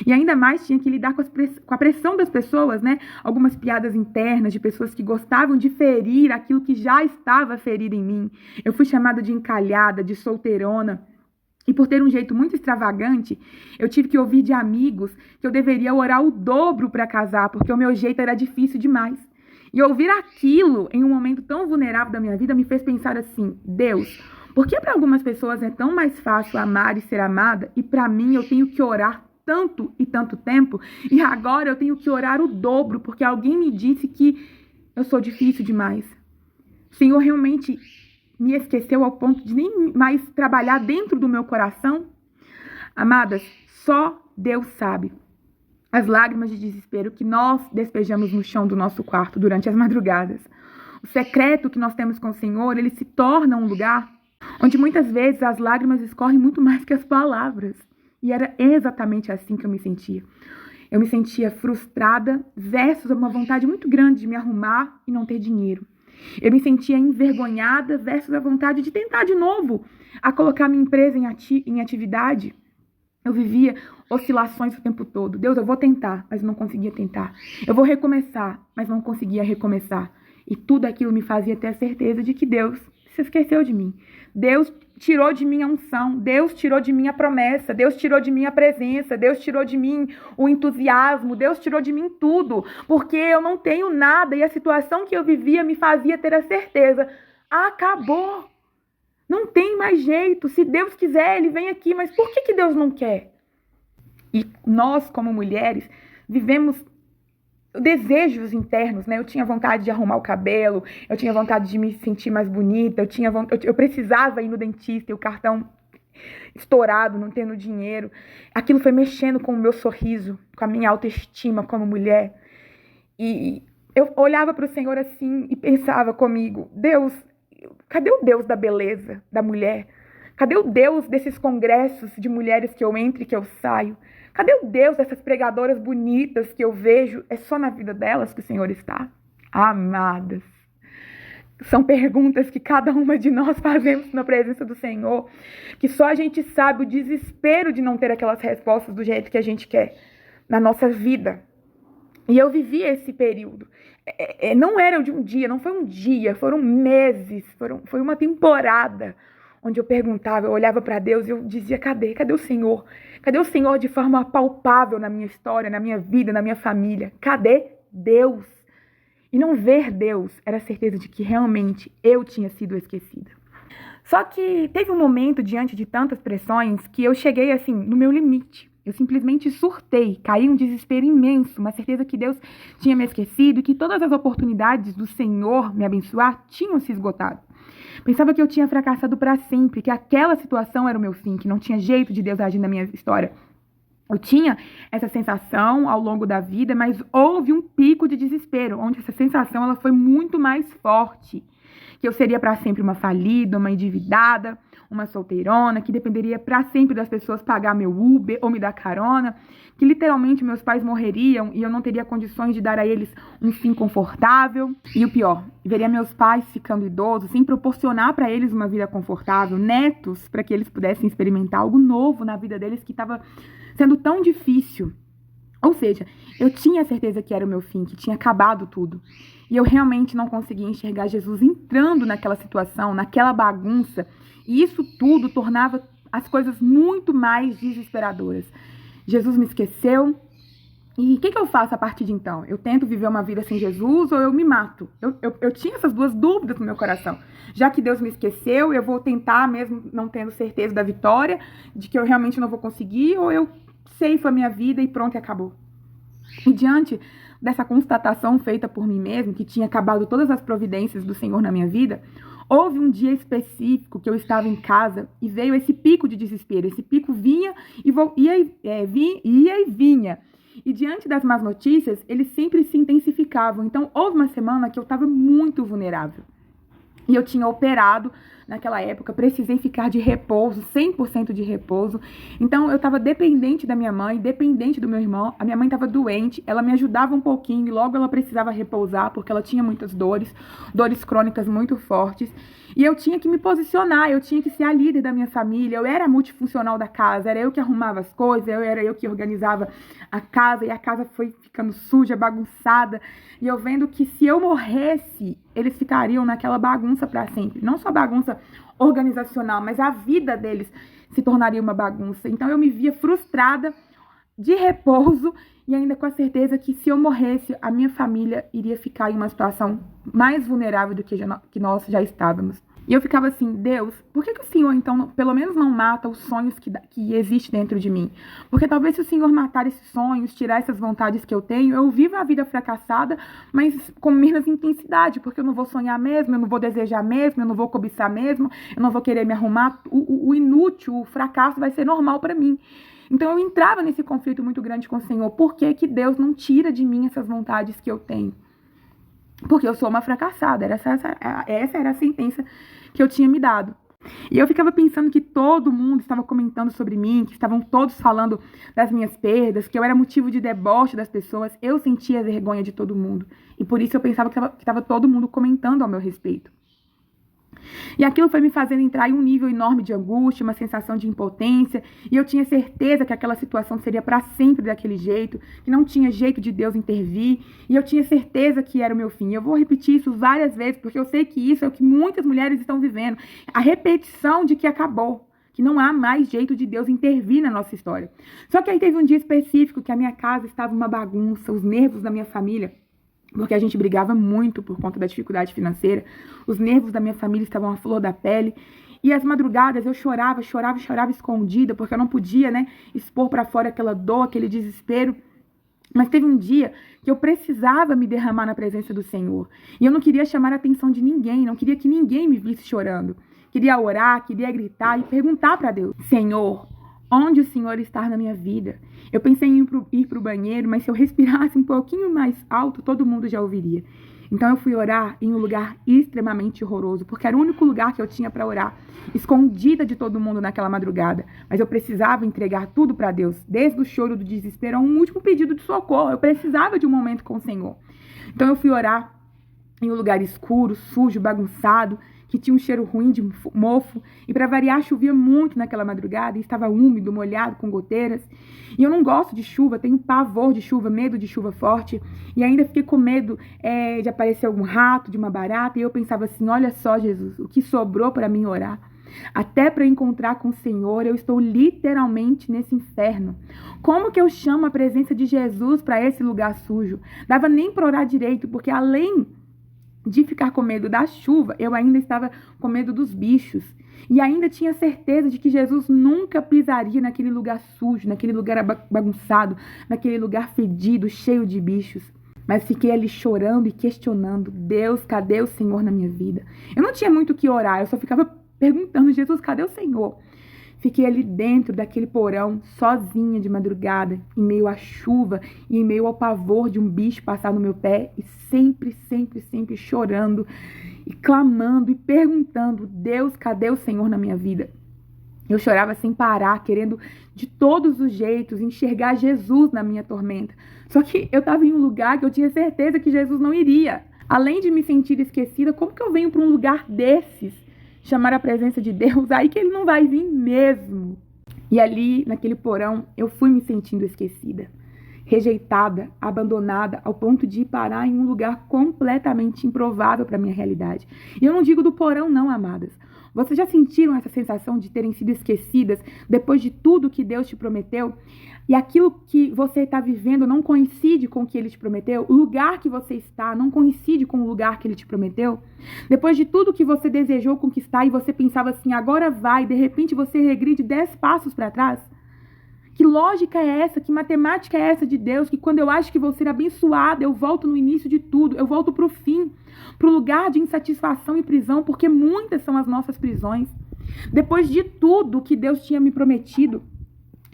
Speaker 1: E ainda mais tinha que lidar com a pressão das pessoas, né? Algumas piadas internas de pessoas que gostavam de ferir aquilo que já estava ferido em mim. Eu fui chamada de encalhada, de solteirona. E por ter um jeito muito extravagante, eu tive que ouvir de amigos que eu deveria orar o dobro para casar, porque o meu jeito era difícil demais. E ouvir aquilo em um momento tão vulnerável da minha vida me fez pensar assim: Deus, por que para algumas pessoas é tão mais fácil amar e ser amada, e para mim eu tenho que orar tanto e tanto tempo, e agora eu tenho que orar o dobro, porque alguém me disse que eu sou difícil demais? O Senhor realmente me esqueceu ao ponto de nem mais trabalhar dentro do meu coração? Amadas, só Deus sabe as lágrimas de desespero que nós despejamos no chão do nosso quarto durante as madrugadas. O secreto que nós temos com o Senhor, ele se torna um lugar onde muitas vezes as lágrimas escorrem muito mais que as palavras. E era exatamente assim que eu me sentia. Eu me sentia frustrada versus uma vontade muito grande de me arrumar e não ter dinheiro. Eu me sentia envergonhada versus a vontade de tentar de novo a colocar minha empresa em atividade. Eu vivia oscilações o tempo todo. Deus, eu vou tentar, mas não conseguia tentar. Eu vou recomeçar, mas não conseguia recomeçar. E tudo aquilo me fazia ter a certeza de que Deus se esqueceu de mim. Deus tirou de mim a unção, Deus tirou de mim a promessa, Deus tirou de mim a presença, Deus tirou de mim o entusiasmo, Deus tirou de mim tudo, porque eu não tenho nada e a situação que eu vivia me fazia ter a certeza: acabou, não tem mais jeito, se Deus quiser Ele vem aqui, mas por que Deus não quer? E nós como mulheres vivemos desejos internos, né? Eu tinha vontade de arrumar o cabelo, eu tinha vontade de me sentir mais bonita, eu precisava ir no dentista e o cartão estourado, não tendo dinheiro. Aquilo foi mexendo com o meu sorriso, com a minha autoestima como mulher. E eu olhava para o Senhor assim e pensava comigo, Deus, cadê o Deus da beleza da mulher? Cadê o Deus desses congressos de mulheres que eu entro e que eu saio? Cadê o Deus dessas pregadoras bonitas que eu vejo? É só na vida delas que o Senhor está? Amadas, são perguntas que cada uma de nós fazemos na presença do Senhor, que só a gente sabe o desespero de não ter aquelas respostas do jeito que a gente quer na nossa vida. E eu vivi esse período. Não era de um dia, não foi um dia, foram meses, foi uma temporada onde eu perguntava, eu olhava para Deus e eu dizia, cadê o Senhor? Cadê o Senhor de forma palpável na minha história, na minha vida, na minha família? Cadê Deus? E não ver Deus era a certeza de que realmente eu tinha sido esquecida. Só que teve um momento, diante de tantas pressões, que eu cheguei assim, no meu limite. Eu simplesmente surtei, caí em um desespero imenso, uma certeza que Deus tinha me esquecido e que todas as oportunidades do Senhor me abençoar tinham se esgotado. Pensava que eu tinha fracassado para sempre, que aquela situação era o meu fim, que não tinha jeito de Deus agir na minha história. Eu tinha essa sensação ao longo da vida, mas houve um pico de desespero, onde essa sensação ela foi muito mais forte. Que eu seria para sempre uma falida, uma endividada, uma solteirona, que dependeria para sempre das pessoas pagar meu Uber ou me dar carona, que literalmente meus pais morreriam e eu não teria condições de dar a eles um fim confortável. E o pior, veria meus pais ficando idosos sem proporcionar para eles uma vida confortável, netos para que eles pudessem experimentar algo novo na vida deles que estava sendo tão difícil. Ou seja, eu tinha certeza que era o meu fim, que tinha acabado tudo. E eu realmente não conseguia enxergar Jesus entrando naquela situação, naquela bagunça. E isso tudo tornava as coisas muito mais desesperadoras. Jesus me esqueceu. E o que eu faço a partir de então? Eu tento viver uma vida sem Jesus ou eu me mato? Eu tinha essas duas dúvidas no meu coração. Já que Deus me esqueceu, eu vou tentar, mesmo não tendo certeza da vitória, de que eu realmente não vou conseguir, ou eu ceifo a minha vida e pronto, e acabou. E diante dessa constatação feita por mim mesmo, que tinha acabado todas as providências do Senhor na minha vida, houve um dia específico que eu estava em casa e veio esse pico de desespero. Esse pico vinha e vinha. E diante das más notícias, eles sempre se intensificavam. Então, houve uma semana que eu estava muito vulnerável. E eu tinha operado naquela época, precisei ficar de repouso, 100% de repouso. Então, eu estava dependente da minha mãe, dependente do meu irmão. A minha mãe estava doente, ela me ajudava um pouquinho e logo ela precisava repousar, porque ela tinha muitas dores crônicas muito fortes. E eu tinha que me posicionar, eu tinha que ser a líder da minha família, eu era multifuncional da casa, era eu que arrumava as coisas, era eu que organizava a casa, e a casa foi ficando suja, bagunçada, e eu vendo que se eu morresse, eles ficariam naquela bagunça para sempre. Não só bagunça organizacional, mas a vida deles se tornaria uma bagunça. Então eu me via frustrada, de repouso, e ainda com a certeza que se eu morresse, a minha família iria ficar em uma situação mais vulnerável do que nós já estávamos. E eu ficava assim, Deus, por que o Senhor, então, pelo menos não mata os sonhos que existem dentro de mim? Porque talvez se o Senhor matar esses sonhos, tirar essas vontades que eu tenho, eu vivo a vida fracassada, mas com menos intensidade, porque eu não vou sonhar mesmo, eu não vou desejar mesmo, eu não vou cobiçar mesmo, eu não vou querer me arrumar. O inútil, o fracasso vai ser normal para mim. Então eu entrava nesse conflito muito grande com o Senhor. Por que Deus não tira de mim essas vontades que eu tenho? Porque eu sou uma fracassada. Essa era a sentença que eu tinha me dado. E eu ficava pensando que todo mundo estava comentando sobre mim, que estavam todos falando das minhas perdas, que eu era motivo de deboche das pessoas. Eu sentia a vergonha de todo mundo. E por isso eu pensava que estava todo mundo comentando ao meu respeito. E aquilo foi me fazendo entrar em um nível enorme de angústia, uma sensação de impotência, e eu tinha certeza que aquela situação seria para sempre daquele jeito, que não tinha jeito de Deus intervir, e eu tinha certeza que era o meu fim. Eu vou repetir isso várias vezes, porque eu sei que isso é o que muitas mulheres estão vivendo, a repetição de que acabou, que não há mais jeito de Deus intervir na nossa história. Só que aí teve um dia específico que a minha casa estava uma bagunça, os nervos da minha família, porque a gente brigava muito por conta da dificuldade financeira. Os nervos da minha família estavam à flor da pele. E as madrugadas eu chorava escondida, porque eu não podia, expor para fora aquela dor, aquele desespero. Mas teve um dia que eu precisava me derramar na presença do Senhor. E eu não queria chamar a atenção de ninguém, não queria que ninguém me visse chorando. queria orar, queria gritar e perguntar para Deus: Senhor, onde o Senhor está na minha vida? Eu pensei em ir para o banheiro, mas se eu respirasse um pouquinho mais alto, todo mundo já ouviria. Então eu fui orar em um lugar extremamente horroroso, porque era o único lugar que eu tinha para orar, escondida de todo mundo naquela madrugada. Mas eu precisava entregar tudo para Deus, desde o choro do desespero a um último pedido de socorro. Eu precisava de um momento com o Senhor. Então eu fui orar em um lugar escuro, sujo, bagunçado, que tinha um cheiro ruim de mofo, e para variar chovia muito naquela madrugada, e estava úmido, molhado, com goteiras. E eu não gosto de chuva, tenho pavor de chuva, medo de chuva forte, e ainda fiquei com medo de aparecer algum rato, de uma barata, e eu pensava assim: olha só, Jesus, o que sobrou para mim orar. Até para encontrar com o Senhor, eu estou literalmente nesse inferno. Como que eu chamo a presença de Jesus para esse lugar sujo? Dava nem para orar direito, porque além de ficar com medo da chuva, eu ainda estava com medo dos bichos. E ainda tinha certeza de que Jesus nunca pisaria naquele lugar sujo, naquele lugar bagunçado, naquele lugar fedido, cheio de bichos. Mas fiquei ali chorando e questionando: Deus, cadê o Senhor na minha vida? Eu não tinha muito o que orar, eu só ficava perguntando: Jesus, cadê o Senhor? Fiquei ali dentro daquele porão, sozinha de madrugada, em meio à chuva e em meio ao pavor de um bicho passar no meu pé, e sempre chorando e clamando e perguntando: Deus, cadê o Senhor na minha vida? Eu chorava sem parar, querendo de todos os jeitos enxergar Jesus na minha tormenta. Só que eu estava em um lugar que eu tinha certeza que Jesus não iria. Além de me sentir esquecida, como que eu venho para um lugar desses? Chamar a presença de Deus, aí que ele não vai vir mesmo. E ali, naquele porão, eu fui me sentindo esquecida, rejeitada, abandonada, ao ponto de ir parar em um lugar completamente improvável para a minha realidade. E eu não digo do porão não, amadas. Vocês já sentiram essa sensação de terem sido esquecidas depois de tudo que Deus te prometeu? E aquilo que você está vivendo não coincide com o que Ele te prometeu? O lugar que você está não coincide com o lugar que Ele te prometeu? Depois de tudo que você desejou conquistar e você pensava assim: agora vai, de repente você regride 10 passos para trás? Que lógica é essa? Que matemática é essa de Deus? Que quando eu acho que vou ser abençoada, eu volto no início de tudo, eu volto para o fim, para o lugar de insatisfação e prisão, porque muitas são as nossas prisões. Depois de tudo que Deus tinha me prometido,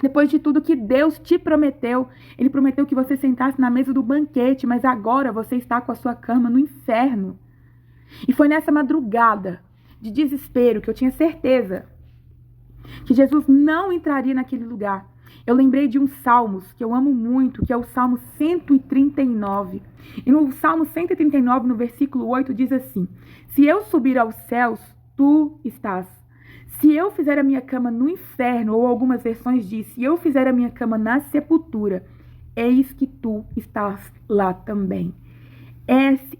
Speaker 1: depois de tudo que Deus te prometeu, Ele prometeu que você sentasse na mesa do banquete, mas agora você está com a sua cama no inferno. E foi nessa madrugada de desespero que eu tinha certeza que Jesus não entraria naquele lugar. Eu lembrei de um Salmos que eu amo muito, que é o Salmo 139. E no Salmo 139, no versículo 8, diz assim: se eu subir aos céus, tu estás. Se eu fizer a minha cama no inferno, ou algumas versões diz: se eu fizer a minha cama na sepultura, eis que tu estás lá também.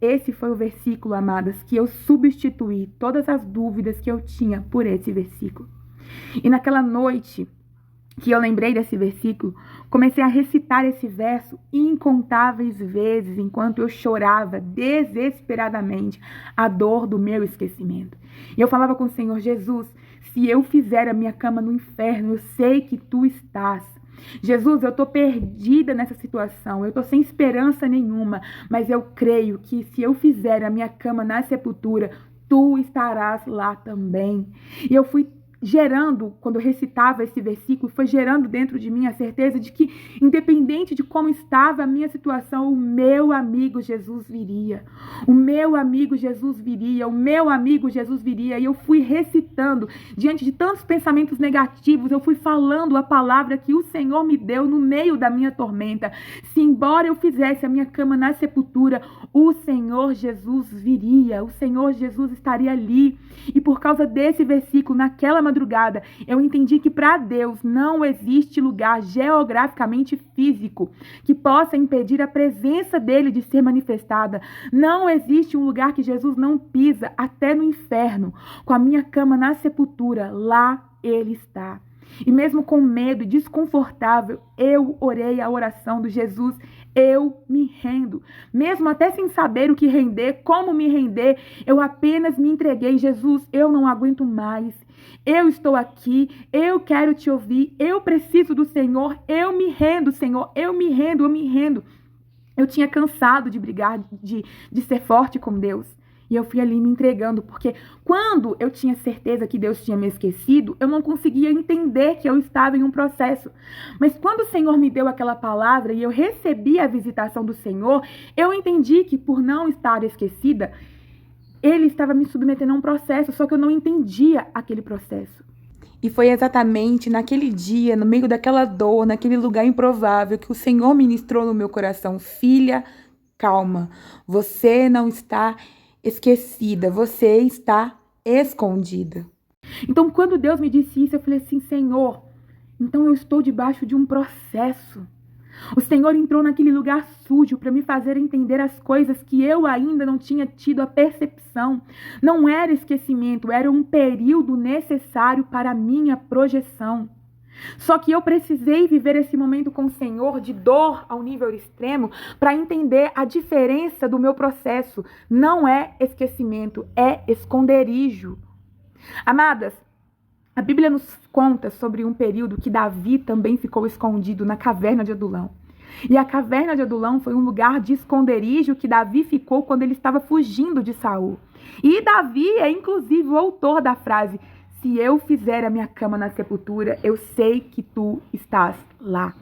Speaker 1: Esse foi o versículo, amadas, que eu substituí todas as dúvidas que eu tinha por esse versículo. E naquela noite que eu lembrei desse versículo, comecei a recitar esse verso incontáveis vezes, enquanto eu chorava desesperadamente a dor do meu esquecimento. E eu falava com o Senhor: Jesus, se eu fizer a minha cama no inferno, eu sei que tu estás. Jesus, eu estou perdida nessa situação, eu estou sem esperança nenhuma, mas eu creio que se eu fizer a minha cama na sepultura, tu estarás lá também. E eu fui gerando, quando eu recitava esse versículo, foi gerando dentro de mim a certeza de que, independente de como estava a minha situação, o meu amigo Jesus viria. O meu amigo Jesus viria, o meu amigo Jesus viria. E eu fui recitando, diante de tantos pensamentos negativos, eu fui falando a palavra que o Senhor me deu no meio da minha tormenta. Se embora eu fizesse a minha cama na sepultura, o Senhor Jesus viria, o Senhor Jesus estaria ali. E por causa desse versículo, naquela madrugada, eu entendi que para Deus não existe lugar geograficamente físico que possa impedir a presença dele de ser manifestada. Não existe um lugar que Jesus não pisa, até no inferno. Com a minha cama na sepultura, lá ele está. E mesmo com medo e desconfortável, eu orei a oração do Jesus: eu me rendo. Mesmo até sem saber o que render, como me render, eu apenas me entreguei. Jesus, eu não aguento mais. Eu estou aqui, eu quero te ouvir, eu preciso do Senhor, eu me rendo, Senhor, eu me rendo. Eu tinha cansado de brigar, de ser forte com Deus. E eu fui ali me entregando, porque quando eu tinha certeza que Deus tinha me esquecido, eu não conseguia entender que eu estava em um processo. Mas quando o Senhor me deu aquela palavra e eu recebi a visitação do Senhor, eu entendi que por não estar esquecida, Ele estava me submetendo a um processo, só que eu não entendia aquele processo. E foi exatamente naquele dia, no meio daquela dor, naquele lugar improvável, que o Senhor ministrou no meu coração: filha, calma, você não está esquecida, você está escondida. Então, quando Deus me disse isso, eu falei assim: Senhor, então eu estou debaixo de um processo. O Senhor entrou naquele lugar sujo para me fazer entender as coisas que eu ainda não tinha tido a percepção. Não era esquecimento, era um período necessário para a minha projeção. Só que eu precisei viver esse momento com o Senhor de dor ao nível extremo para entender a diferença do meu processo. Não é esquecimento, é esconderijo. Amadas, a Bíblia nos conta sobre um período que Davi também ficou escondido na caverna de Adulão. E a caverna de Adulão foi um lugar de esconderijo que Davi ficou quando ele estava fugindo de Saul. E Davi é inclusive o autor da frase: se eu fizer a minha cama na sepultura, eu sei que tu estás lá.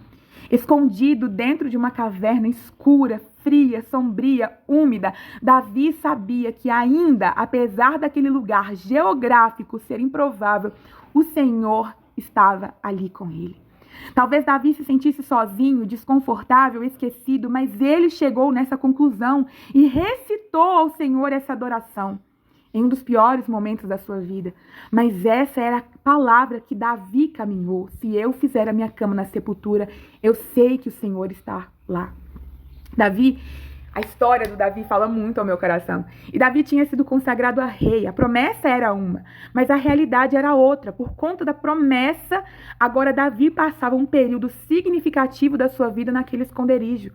Speaker 1: Escondido dentro de uma caverna escura, fria, sombria, úmida, Davi sabia que ainda, apesar daquele lugar geográfico ser improvável, o Senhor estava ali com ele. Talvez Davi se sentisse sozinho, desconfortável, esquecido, mas ele chegou nessa conclusão e recitou ao Senhor essa adoração em um dos piores momentos da sua vida. Mas essa era a palavra que Davi caminhou: se eu fizer a minha cama na sepultura, eu sei que o Senhor está lá. A história do Davi fala muito ao meu coração. E Davi tinha sido consagrado a rei. A promessa era uma, mas a realidade era outra. Por conta da promessa, agora Davi passava um período significativo da sua vida naquele esconderijo,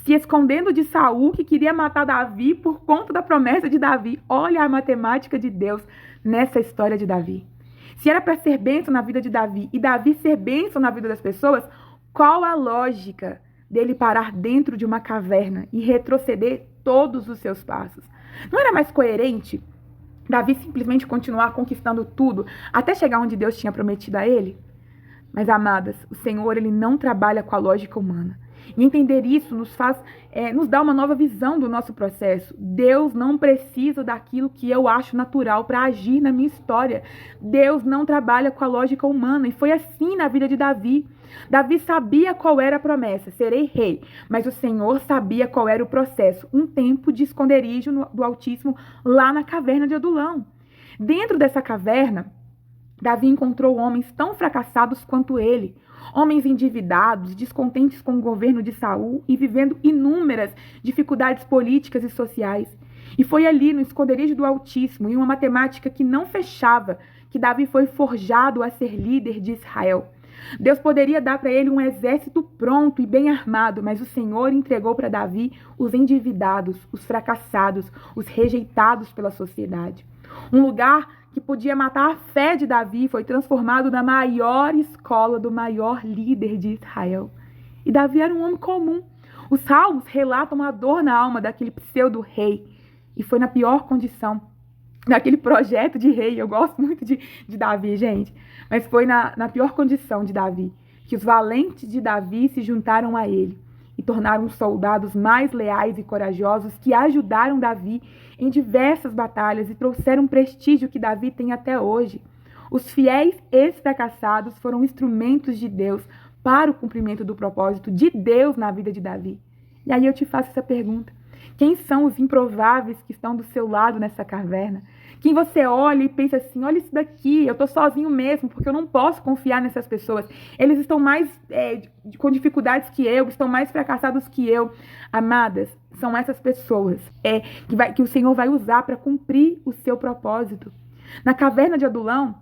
Speaker 1: se escondendo de Saul, que queria matar Davi por conta da promessa de Davi. Olha a matemática de Deus nessa história de Davi. Se era para ser bênção na vida de Davi e Davi ser bênção na vida das pessoas, qual a lógica dele parar dentro de uma caverna e retroceder todos os seus passos? Não era mais coerente Davi simplesmente continuar conquistando tudo até chegar onde Deus tinha prometido a ele? Mas, amadas, o Senhor, ele não trabalha com a lógica humana. E entender isso nos dá uma nova visão do nosso processo. Deus não precisa daquilo que eu acho natural para agir na minha história. Deus não trabalha com a lógica humana. E foi assim na vida de Davi. Davi sabia qual era a promessa: serei rei. Mas o Senhor sabia qual era o processo: um tempo de esconderijo do Altíssimo lá na caverna de Adulão. Dentro dessa caverna, Davi encontrou homens tão fracassados quanto ele. Homens endividados, descontentes com o governo de Saul e vivendo inúmeras dificuldades políticas e sociais. E foi ali, no esconderijo do Altíssimo, em uma matemática que não fechava, que Davi foi forjado a ser líder de Israel. Deus poderia dar para ele um exército pronto e bem armado, mas o Senhor entregou para Davi os endividados, os fracassados, os rejeitados pela sociedade. Um lugar que podia matar a fé de Davi foi transformado na maior escola do maior líder de Israel. E Davi era um homem comum. Os salmos relatam a dor na alma daquele pseudo-rei. E foi na pior condição, naquele projeto de rei. Eu gosto muito de Davi, gente. Mas foi na pior condição de Davi que os valentes de Davi se juntaram a ele e tornaram os soldados mais leais e corajosos, que ajudaram Davi em diversas batalhas e trouxeram o prestígio que Davi tem até hoje. Os fiéis ex-fracassados foram instrumentos de Deus para o cumprimento do propósito de Deus na vida de Davi. E aí eu te faço essa pergunta: quem são os improváveis que estão do seu lado nessa caverna? Quem você olha e pensa assim: olha isso daqui, eu estou sozinho mesmo, porque eu não posso confiar nessas pessoas. Eles estão mais com dificuldades que eu, estão mais fracassados que eu. Amadas, são essas pessoas que o Senhor vai usar para cumprir o seu propósito. Na caverna de Adulão,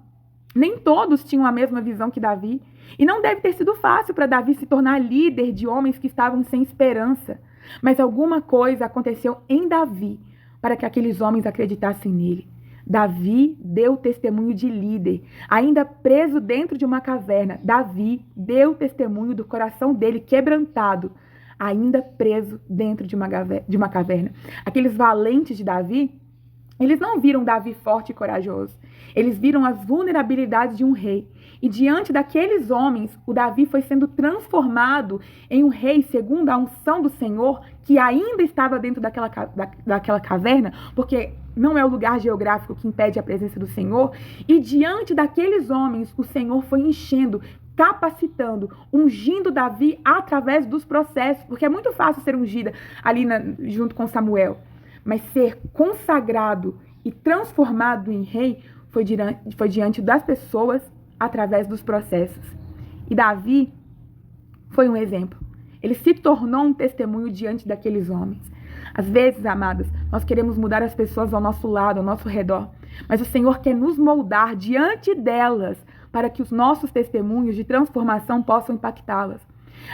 Speaker 1: nem todos tinham a mesma visão que Davi. E não deve ter sido fácil para Davi se tornar líder de homens que estavam sem esperança. Mas alguma coisa aconteceu em Davi para que aqueles homens acreditassem nele. Davi deu testemunho de líder. Ainda preso dentro de uma caverna, Davi deu testemunho do coração dele quebrantado, ainda preso dentro de uma caverna. Aqueles valentes de Davi Eles não viram Davi forte e corajoso. Eles viram as vulnerabilidades de um rei. E diante daqueles homens, o Davi foi sendo transformado em um rei segundo a unção do Senhor, que ainda estava dentro daquela caverna, porque não é o lugar geográfico que impede a presença do Senhor. E diante daqueles homens, o Senhor foi enchendo, capacitando, ungindo Davi através dos processos, porque é muito fácil ser ungida ali junto com Samuel. Mas ser consagrado e transformado em rei foi diante das pessoas através dos processos. E Davi foi um exemplo. Ele se tornou um testemunho diante daqueles homens. Às vezes, amadas, nós queremos mudar as pessoas ao nosso lado, ao nosso redor. Mas o Senhor quer nos moldar diante delas para que os nossos testemunhos de transformação possam impactá-las.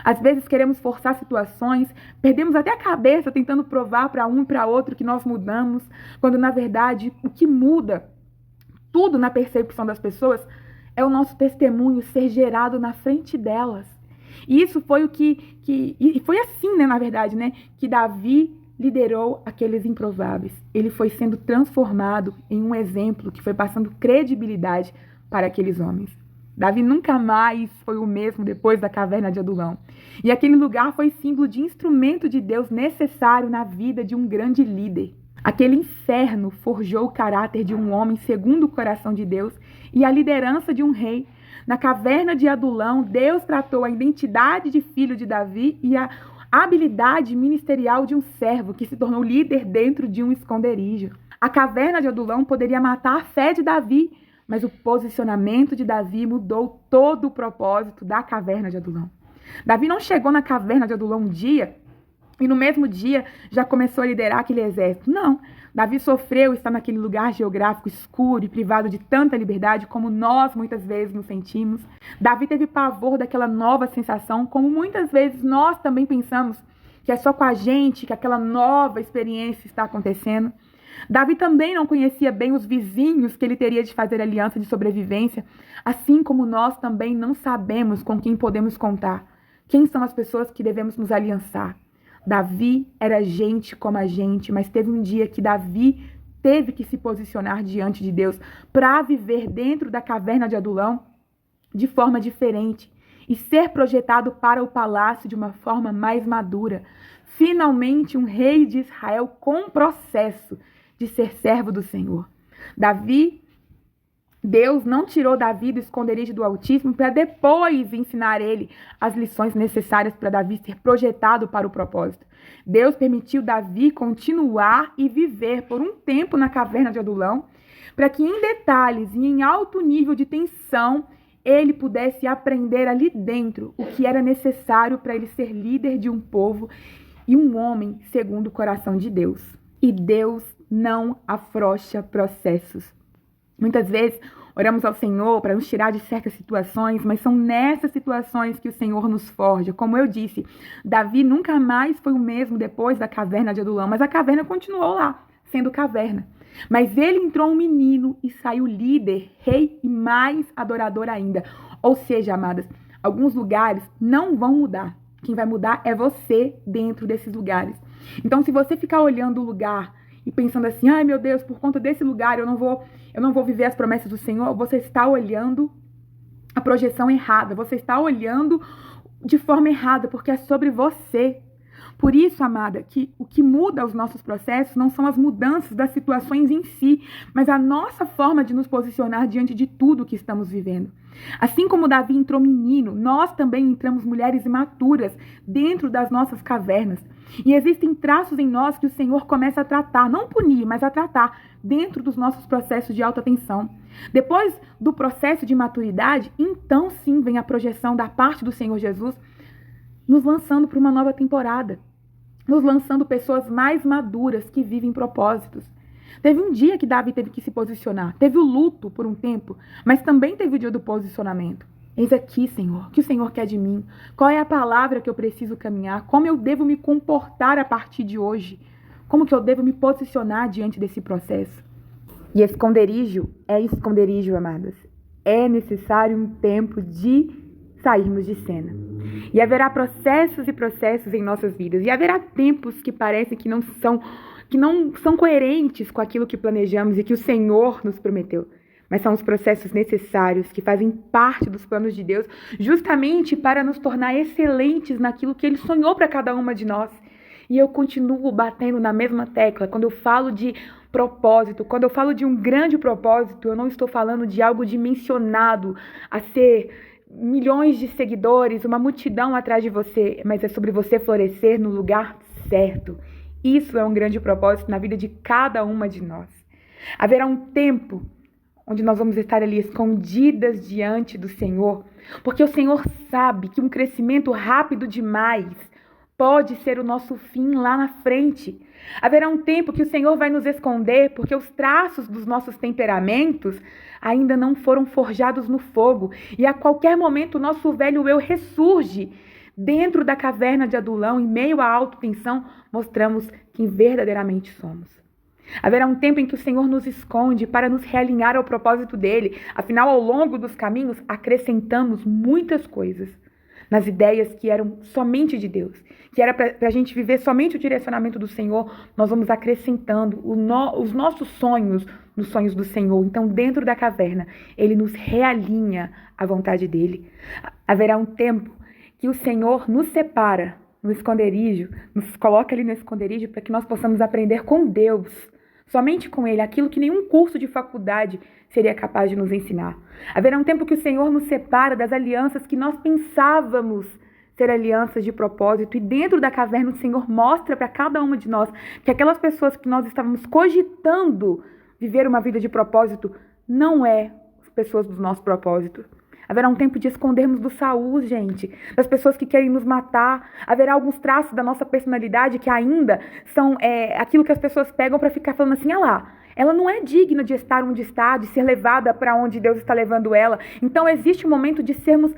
Speaker 1: Às vezes queremos forçar situações, perdemos até a cabeça tentando provar para um e para outro que nós mudamos, quando na verdade o que muda tudo na percepção das pessoas é o nosso testemunho ser gerado na frente delas. E isso foi e foi assim, né, na verdade, né, que Davi liderou aqueles improváveis. Ele foi sendo transformado em um exemplo que foi passando credibilidade para aqueles homens. Davi nunca mais foi o mesmo depois da caverna de Adulão. E aquele lugar foi símbolo de instrumento de Deus necessário na vida de um grande líder. Aquele inferno forjou o caráter de um homem segundo o coração de Deus e a liderança de um rei. Na caverna de Adulão, Deus tratou a identidade de filho de Davi e a habilidade ministerial de um servo que se tornou líder dentro de um esconderijo. A caverna de Adulão poderia matar a fé de Davi, mas o posicionamento de Davi mudou todo o propósito da caverna de Adulão. Davi não chegou na caverna de Adulão um dia e no mesmo dia já começou a liderar aquele exército. Não. Davi sofreu estar naquele lugar geográfico escuro e privado de tanta liberdade como nós muitas vezes nos sentimos. Davi teve pavor daquela nova sensação, como muitas vezes nós também pensamos que é só com a gente que aquela nova experiência está acontecendo. Davi também não conhecia bem os vizinhos que ele teria de fazer aliança de sobrevivência, assim como nós também não sabemos com quem podemos contar. Quem são as pessoas que devemos nos aliançar? Davi era gente como a gente, mas teve um dia que Davi teve que se posicionar diante de Deus para viver dentro da caverna de Adulão de forma diferente e ser projetado para o palácio de uma forma mais madura. Finalmente, um rei de Israel com processo de ser servo do Senhor. Deus não tirou Davi do esconderijo do Altíssimo para depois ensinar ele as lições necessárias para Davi ser projetado para o propósito. Deus permitiu Davi continuar e viver por um tempo na caverna de Adulão, para que em detalhes e em alto nível de tensão ele pudesse aprender ali dentro o que era necessário para ele ser líder de um povo e um homem segundo o coração de Deus. E Deus não afrouxa processos. Muitas vezes oramos ao Senhor para nos tirar de certas situações, mas são nessas situações que o Senhor nos forja. Como eu disse, Davi nunca mais foi o mesmo depois da caverna de Adulão, mas a caverna continuou lá, sendo caverna. Mas ele entrou um menino e saiu líder, rei e mais adorador ainda. Ou seja, amadas, alguns lugares não vão mudar. Quem vai mudar é você dentro desses lugares. Então, se você ficar olhando o lugar e pensando assim, ai meu Deus, por conta desse lugar eu não vou viver as promessas do Senhor, você está olhando a projeção errada, você está olhando de forma errada, porque é sobre você. Por isso, amada, que o que muda os nossos processos não são as mudanças das situações em si, mas a nossa forma de nos posicionar diante de tudo que estamos vivendo. Assim como Davi entrou menino, nós também entramos mulheres imaturas dentro das nossas cavernas. E existem traços em nós que o Senhor começa a tratar, não punir, mas a tratar dentro dos nossos processos de alta tensão. Depois do processo de maturidade, então sim vem a projeção da parte do Senhor Jesus, nos lançando para uma nova temporada, nos lançando pessoas mais maduras que vivem propósitos. Teve um dia que Davi teve que se posicionar, teve o luto por um tempo, mas também teve o dia do posicionamento. Eis aqui, Senhor, o que o Senhor quer de mim? Qual é a palavra que eu preciso caminhar? Como eu devo me comportar a partir de hoje? Como que eu devo me posicionar diante desse processo? E esconderijo é esconderijo, amadas. É necessário um tempo de sairmos de cena. E haverá processos e processos em nossas vidas. E haverá tempos que parecem que não são que não são coerentes com aquilo que planejamos e que o Senhor nos prometeu. Mas são os processos necessários que fazem parte dos planos de Deus, justamente para nos tornar excelentes naquilo que Ele sonhou para cada uma de nós. E eu continuo batendo na mesma tecla. Quando eu falo de propósito, quando eu falo de um grande propósito, eu não estou falando de algo dimensionado a ser milhões de seguidores, uma multidão atrás de você, mas é sobre você florescer no lugar certo. Isso é um grande propósito na vida de cada uma de nós. Haverá um tempo onde nós vamos estar ali escondidas diante do Senhor, porque o Senhor sabe que um crescimento rápido demais pode ser o nosso fim lá na frente. Haverá um tempo que o Senhor vai nos esconder, porque os traços dos nossos temperamentos ainda não foram forjados no fogo, e a qualquer momento o nosso velho eu ressurge. Dentro da caverna de Adulão, em meio à autotensão, mostramos quem verdadeiramente somos. Haverá um tempo em que o Senhor nos esconde para nos realinhar ao propósito dele. Afinal, ao longo dos caminhos, acrescentamos muitas coisas nas ideias que eram somente de Deus, que era para a gente viver somente o direcionamento do Senhor. Nós vamos acrescentando os nossos sonhos nos sonhos do Senhor. Então, dentro da caverna, ele nos realinha à vontade dele. Haverá um tempo que o Senhor nos separa no esconderijo, nos coloca ali no esconderijo para que nós possamos aprender com Deus, somente com Ele, aquilo que nenhum curso de faculdade seria capaz de nos ensinar. Haverá um tempo que o Senhor nos separa das alianças que nós pensávamos ser alianças de propósito, e dentro da caverna o Senhor mostra para cada uma de nós que aquelas pessoas que nós estávamos cogitando viver uma vida de propósito não é as pessoas do nosso propósito. Haverá um tempo de escondermos do Saul, gente, das pessoas que querem nos matar. Haverá alguns traços da nossa personalidade que ainda são aquilo que as pessoas pegam para ficar falando assim, lá, ela não é digna de estar onde está, de ser levada para onde Deus está levando ela. Então existe um momento de sermos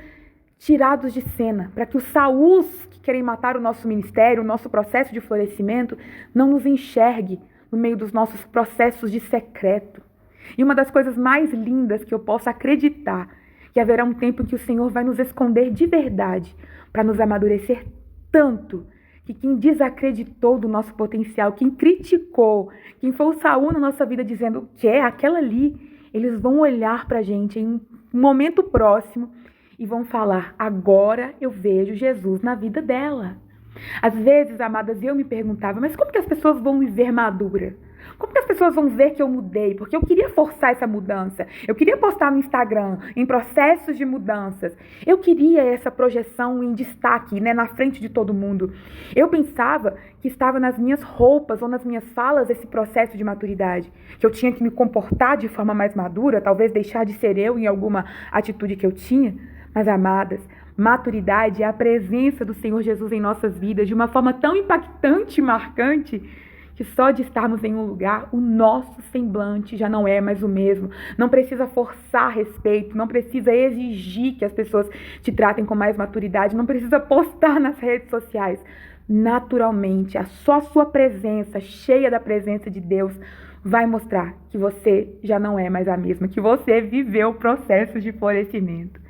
Speaker 1: tirados de cena, para que os Sauls que querem matar o nosso ministério, o nosso processo de florescimento, não nos enxergue no meio dos nossos processos de secreto. E uma das coisas mais lindas que eu posso acreditar, que haverá um tempo em que o Senhor vai nos esconder de verdade, para nos amadurecer tanto, que quem desacreditou do nosso potencial, quem criticou, quem foi o Saul na nossa vida dizendo que é aquela ali, eles vão olhar para a gente em um momento próximo e vão falar, agora eu vejo Jesus na vida dela. Às vezes, amadas, eu me perguntava, mas como que as pessoas vão me ver madura? Como que as pessoas vão ver que eu mudei? Porque eu queria forçar essa mudança. Eu queria postar no Instagram, em processos de mudanças. Eu queria essa projeção em destaque, na frente de todo mundo. Eu pensava que estava nas minhas roupas ou nas minhas falas esse processo de maturidade. Que eu tinha que me comportar de forma mais madura, talvez deixar de ser eu em alguma atitude que eu tinha. Mas, amadas, maturidade é a presença do Senhor Jesus em nossas vidas de uma forma tão impactante e marcante que só de estarmos em um lugar, o nosso semblante já não é mais o mesmo. Não precisa forçar respeito, não precisa exigir que as pessoas te tratem com mais maturidade, não precisa postar nas redes sociais. Naturalmente, só a sua presença, cheia da presença de Deus, vai mostrar que você já não é mais a mesma, que você viveu o processo de florescimento.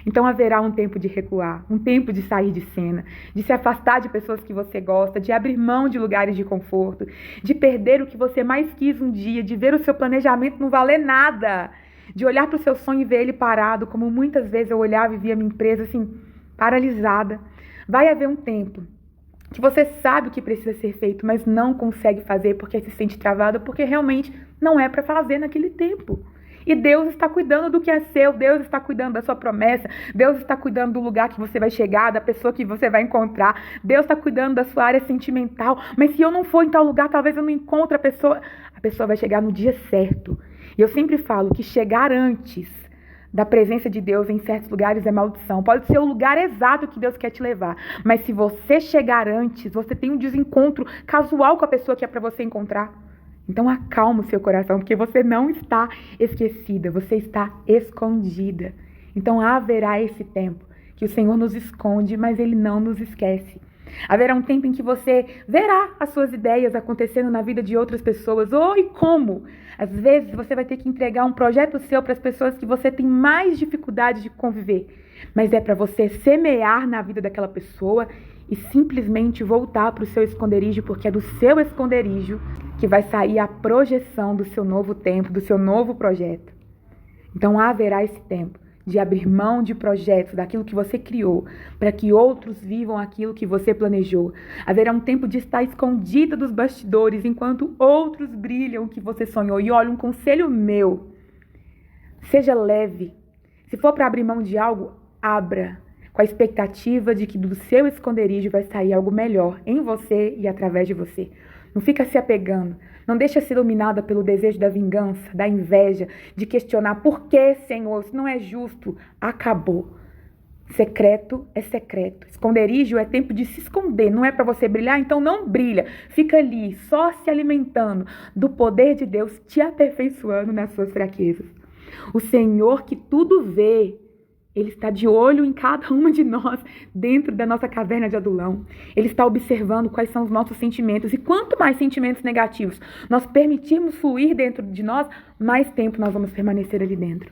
Speaker 1: Então haverá um tempo de recuar, um tempo de sair de cena, de se afastar de pessoas que você gosta, de abrir mão de lugares de conforto, de perder o que você mais quis um dia, de ver o seu planejamento não valer nada, de olhar para o seu sonho e ver ele parado, como muitas vezes eu olhava e via minha empresa assim, paralisada. Vai haver um tempo que você sabe o que precisa ser feito, mas não consegue fazer porque se sente travado, porque realmente não é para fazer naquele tempo. E Deus está cuidando do que é seu, Deus está cuidando da sua promessa, Deus está cuidando do lugar que você vai chegar, da pessoa que você vai encontrar, Deus está cuidando da sua área sentimental, mas se eu não for em tal lugar, talvez eu não encontre a pessoa vai chegar no dia certo. E eu sempre falo que chegar antes da presença de Deus em certos lugares é maldição. Pode ser o lugar exato que Deus quer te levar, mas se você chegar antes, você tem um desencontro casual com a pessoa que é para você encontrar. Então acalma o seu coração, porque você não está esquecida, você está escondida. Então haverá esse tempo que o Senhor nos esconde, mas Ele não nos esquece. Haverá um tempo em que você verá as suas ideias acontecendo na vida de outras pessoas. E como? Às vezes você vai ter que entregar um projeto seu para as pessoas que você tem mais dificuldade de conviver. Mas é para você semear na vida daquela pessoa e simplesmente voltar para o seu esconderijo, porque é do seu esconderijo que vai sair a projeção do seu novo tempo, do seu novo projeto. Então haverá esse tempo de abrir mão de projetos, daquilo que você criou, para que outros vivam aquilo que você planejou. Haverá um tempo de estar escondida dos bastidores, enquanto outros brilham o que você sonhou. E olha, um conselho meu, seja leve. Se for para abrir mão de algo, abra, com a expectativa de que do seu esconderijo vai sair algo melhor em você e através de você. Não fica se apegando. Não deixa ser dominada pelo desejo da vingança, da inveja, de questionar por que, Senhor, isso não é justo. Acabou. Secreto é secreto. Esconderijo é tempo de se esconder. Não é para você brilhar, então não brilha. Fica ali, só se alimentando do poder de Deus, te aperfeiçoando nas suas fraquezas. O Senhor que tudo vê, Ele está de olho em cada uma de nós, dentro da nossa caverna de Adulão. Ele está observando quais são os nossos sentimentos. E quanto mais sentimentos negativos nós permitirmos fluir dentro de nós, mais tempo nós vamos permanecer ali dentro.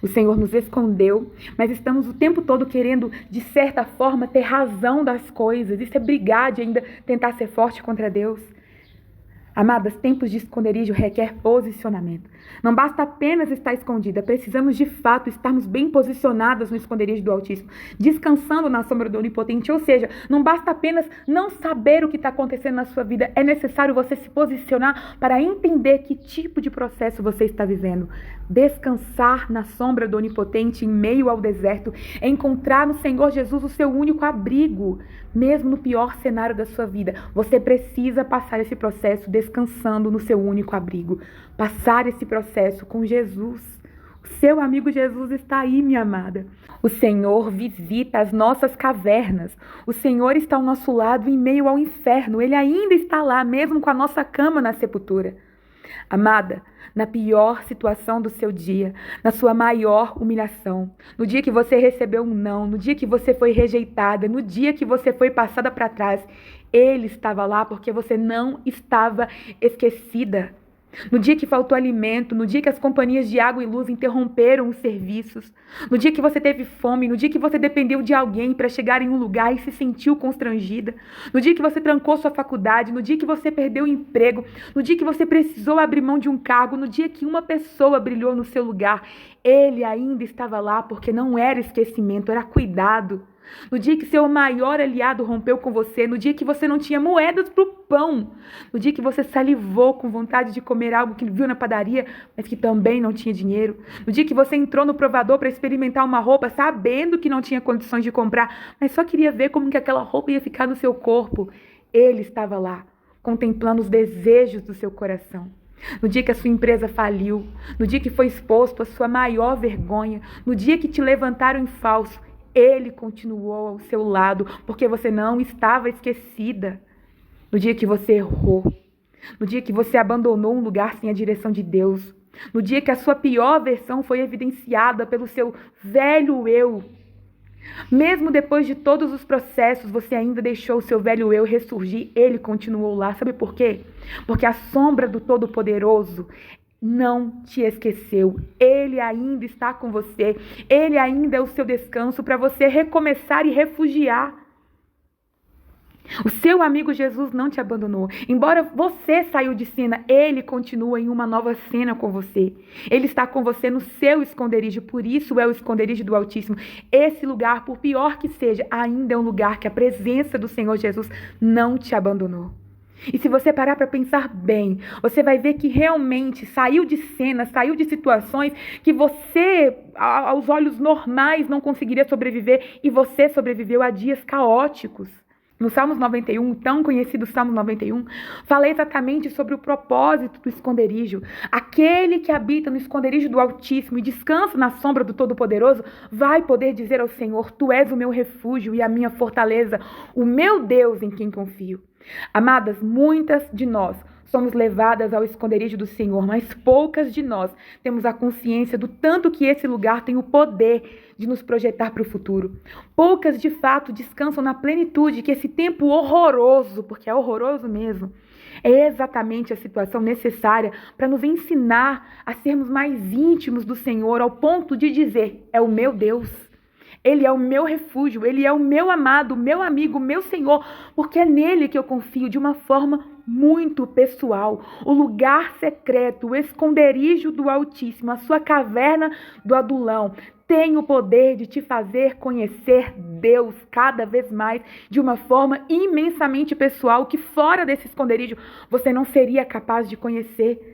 Speaker 1: O Senhor nos escondeu, mas estamos o tempo todo querendo, de certa forma, ter razão das coisas. Isso é brigar de ainda tentar ser forte contra Deus. Amadas, tempos de esconderijo requer posicionamento. Não basta apenas estar escondida, precisamos de fato estarmos bem posicionadas no esconderijo do Altíssimo, descansando na sombra do Onipotente. Ou seja, não basta apenas não saber o que está acontecendo na sua vida, é necessário você se posicionar para entender que tipo de processo você está vivendo. Descansar na sombra do Onipotente em meio ao deserto, é encontrar no Senhor Jesus o seu único abrigo, mesmo no pior cenário da sua vida. Você precisa passar esse processo descansando no seu único abrigo. Passar esse processo com Jesus. O seu amigo Jesus está aí, minha amada. O Senhor visita as nossas cavernas. O Senhor está ao nosso lado em meio ao inferno. Ele ainda está lá, mesmo com a nossa cama na sepultura. Amada, na pior situação do seu dia, na sua maior humilhação, no dia que você recebeu um não, no dia que você foi rejeitada, no dia que você foi passada para trás, Ele estava lá porque você não estava esquecida. No dia que faltou alimento, no dia que as companhias de água e luz interromperam os serviços, no dia que você teve fome, no dia que você dependeu de alguém para chegar em um lugar e se sentiu constrangida, no dia que você trancou sua faculdade, no dia que você perdeu o emprego, no dia que você precisou abrir mão de um cargo, no dia que uma pessoa brilhou no seu lugar, Ele ainda estava lá porque não era esquecimento, era cuidado. No dia que seu maior aliado rompeu com você, no dia que você não tinha moedas para o pão, no dia que você salivou com vontade de comer algo que viu na padaria, mas que também não tinha dinheiro, no dia que você entrou no provador para experimentar uma roupa, sabendo que não tinha condições de comprar, mas só queria ver como que aquela roupa ia ficar no seu corpo, Ele estava lá, contemplando os desejos do seu coração. No dia que a sua empresa faliu, no dia que foi exposto à sua maior vergonha, no dia que te levantaram em falso, Ele continuou ao seu lado, porque você não estava esquecida. No dia que você errou, no dia que você abandonou um lugar sem a direção de Deus, no dia que a sua pior versão foi evidenciada pelo seu velho eu, mesmo depois de todos os processos, você ainda deixou o seu velho eu ressurgir, ele continuou lá. Sabe por quê? Porque a sombra do Todo-Poderoso não te esqueceu. Ele ainda está com você. Ele ainda é o seu descanso para você recomeçar e refugiar. O seu amigo Jesus não te abandonou. Embora você saiu de cena, Ele continua em uma nova cena com você. Ele está com você no seu esconderijo, por isso é o esconderijo do Altíssimo. Esse lugar, por pior que seja, ainda é um lugar que a presença do Senhor Jesus não te abandonou. E se você parar para pensar bem, você vai ver que realmente saiu de cena, saiu de situações que você, aos olhos normais, não conseguiria sobreviver, e você sobreviveu a dias caóticos. No Salmos 91, tão conhecido Salmos 91, fala exatamente sobre o propósito do esconderijo. Aquele que habita no esconderijo do Altíssimo e descansa na sombra do Todo-Poderoso vai poder dizer ao Senhor: Tu és o meu refúgio e a minha fortaleza, o meu Deus em quem confio. Amadas, muitas de nós somos levadas ao esconderijo do Senhor, mas poucas de nós temos a consciência do tanto que esse lugar tem o poder de nos projetar para o futuro. Poucas, de fato, descansam na plenitude que esse tempo horroroso, porque é horroroso mesmo, é exatamente a situação necessária para nos ensinar a sermos mais íntimos do Senhor, ao ponto de dizer: é o meu Deus. Ele é o meu refúgio, Ele é o meu amado, meu amigo, meu Senhor, porque é nele que eu confio de uma forma muito pessoal. O lugar secreto, o esconderijo do Altíssimo, a sua caverna do Adulão, tem o poder de te fazer conhecer Deus cada vez mais, de uma forma imensamente pessoal, que fora desse esconderijo você não seria capaz de conhecer.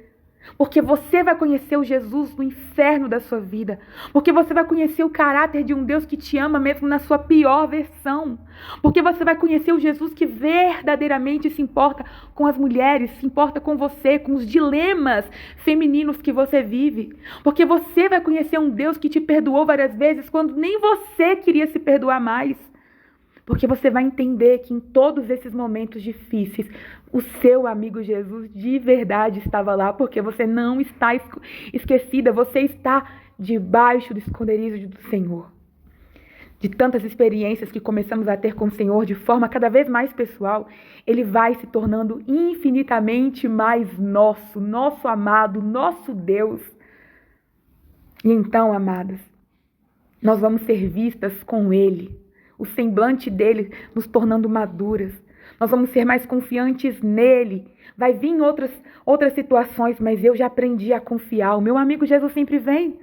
Speaker 1: Porque você vai conhecer o Jesus no inferno da sua vida. Porque você vai conhecer o caráter de um Deus que te ama mesmo na sua pior versão. Porque você vai conhecer o Jesus que verdadeiramente se importa com as mulheres, se importa com você, com os dilemas femininos que você vive. Porque você vai conhecer um Deus que te perdoou várias vezes quando nem você queria se perdoar mais. Porque você vai entender que em todos esses momentos difíceis, o seu amigo Jesus de verdade estava lá, porque você não está esquecida, você está debaixo do esconderijo do Senhor. De tantas experiências que começamos a ter com o Senhor de forma cada vez mais pessoal, Ele vai se tornando infinitamente mais nosso amado, nosso Deus. E então, amadas, nós vamos ser vistas com Ele. O semblante dele nos tornando maduras. Nós vamos ser mais confiantes nele. Vai vir outras situações, mas eu já aprendi a confiar. O meu amigo Jesus sempre vem.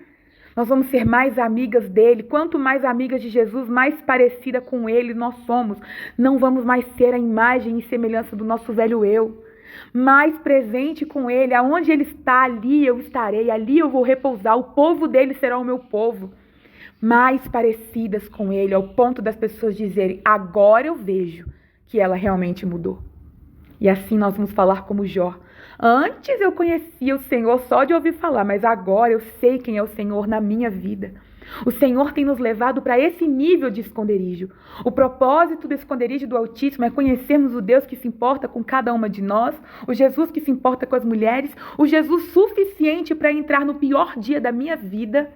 Speaker 1: Nós vamos ser mais amigas dele. Quanto mais amigas de Jesus, mais parecida com ele nós somos. Não vamos mais ser a imagem e semelhança do nosso velho eu. Mais presente com ele. Aonde ele está, ali eu estarei. Ali eu vou repousar. O povo dele será o meu povo. Mais parecidas com ele, ao ponto das pessoas dizerem, agora eu vejo que ela realmente mudou. E assim nós vamos falar como Jó. Antes eu conhecia o Senhor só de ouvir falar, mas agora eu sei quem é o Senhor na minha vida. O Senhor tem nos levado para esse nível de esconderijo. O propósito do esconderijo do Altíssimo é conhecermos o Deus que se importa com cada uma de nós, o Jesus que se importa com as mulheres, o Jesus suficiente para entrar no pior dia da minha vida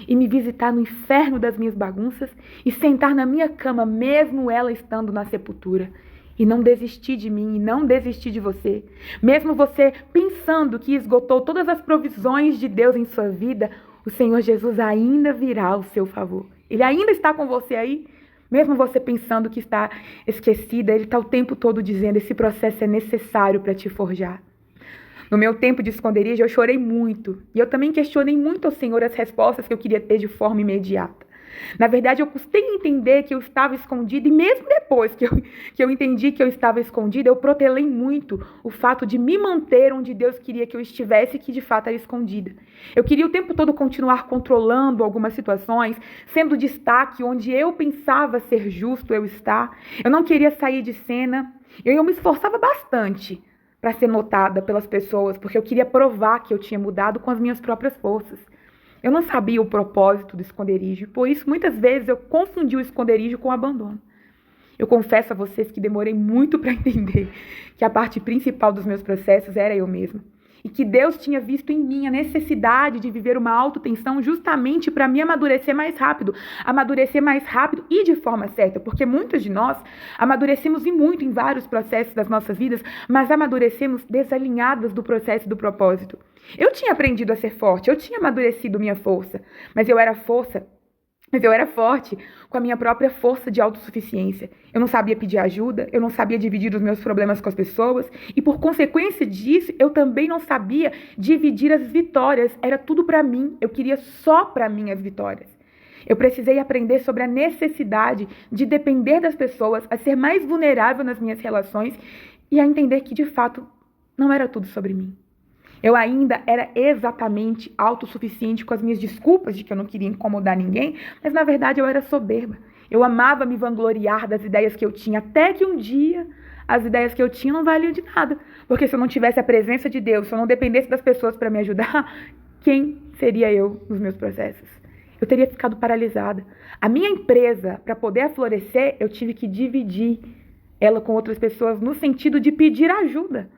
Speaker 1: e me visitar no inferno das minhas bagunças e sentar na minha cama, mesmo ela estando na sepultura. E não desistir de mim, e não desistir de você. Mesmo você pensando que esgotou todas as provisões de Deus em sua vida, o Senhor Jesus ainda virá ao seu favor. Ele ainda está com você aí, mesmo você pensando que está esquecida, Ele está o tempo todo dizendo, esse processo é necessário para te forjar. No meu tempo de esconderijo, eu chorei muito. E eu também questionei muito ao Senhor as respostas que eu queria ter de forma imediata. Na verdade, eu custei entender que eu estava escondida. E mesmo depois que eu entendi que eu estava escondida, eu protelei muito o fato de me manter onde Deus queria que eu estivesse e que de fato era escondida. Eu queria o tempo todo continuar controlando algumas situações, sendo destaque onde eu pensava ser justo eu estar. Eu não queria sair de cena. Eu me esforçava bastante para ser notada pelas pessoas, porque eu queria provar que eu tinha mudado com as minhas próprias forças. Eu não sabia o propósito do esconderijo, por isso muitas vezes eu confundi o esconderijo com o abandono. Eu confesso a vocês que demorei muito para entender que a parte principal dos meus processos era eu mesma. E que Deus tinha visto em mim a necessidade de viver uma autotensão justamente para me amadurecer mais rápido e de forma certa, porque muitos de nós amadurecemos e muito em vários processos das nossas vidas, mas amadurecemos desalinhadas do processo e do propósito. Eu tinha aprendido a ser forte, eu tinha amadurecido minha força, mas eu era forte com a minha própria força de autossuficiência. Eu não sabia pedir ajuda, eu não sabia dividir os meus problemas com as pessoas e, por consequência disso, eu também não sabia dividir as vitórias. Era tudo para mim, eu queria só para mim as vitórias. Eu precisei aprender sobre a necessidade de depender das pessoas, a ser mais vulnerável nas minhas relações e a entender que, de fato, não era tudo sobre mim. Eu ainda era exatamente autossuficiente com as minhas desculpas de que eu não queria incomodar ninguém, mas na verdade eu era soberba. Eu amava me vangloriar das ideias que eu tinha, até que um dia as ideias que eu tinha não valiam de nada. Porque se eu não tivesse a presença de Deus, se eu não dependesse das pessoas para me ajudar, quem seria eu nos meus processos? Eu teria ficado paralisada. A minha empresa, para poder florescer, eu tive que dividir ela com outras pessoas no sentido de pedir ajuda.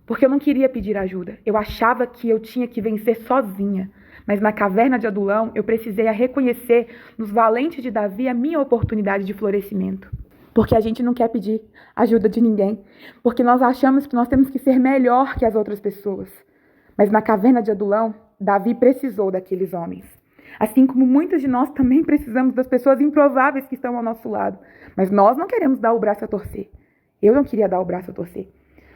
Speaker 1: Porque eu não queria pedir ajuda. Eu achava que eu tinha que vencer sozinha. Mas na caverna de Adulão, eu precisei reconhecer nos valentes de Davi a minha oportunidade de florescimento. Porque a gente não quer pedir ajuda de ninguém. Porque nós achamos que nós temos que ser melhor que as outras pessoas. Mas na caverna de Adulão, Davi precisou daqueles homens. Assim como muitos de nós também precisamos das pessoas improváveis que estão ao nosso lado. Mas nós não queremos dar o braço a torcer. Eu não queria dar o braço a torcer.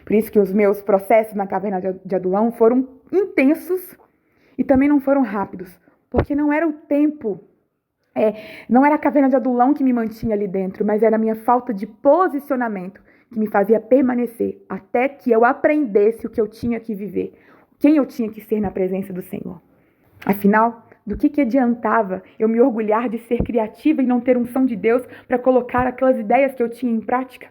Speaker 1: Por isso que os meus processos na caverna de Adulão foram intensos e também não foram rápidos. Porque não era o tempo, não era a caverna de Adulão que me mantinha ali dentro, mas era a minha falta de posicionamento que me fazia permanecer até que eu aprendesse o que eu tinha que viver, quem eu tinha que ser na presença do Senhor. Afinal, do que adiantava eu me orgulhar de ser criativa e não ter unção de Deus para colocar aquelas ideias que eu tinha em prática?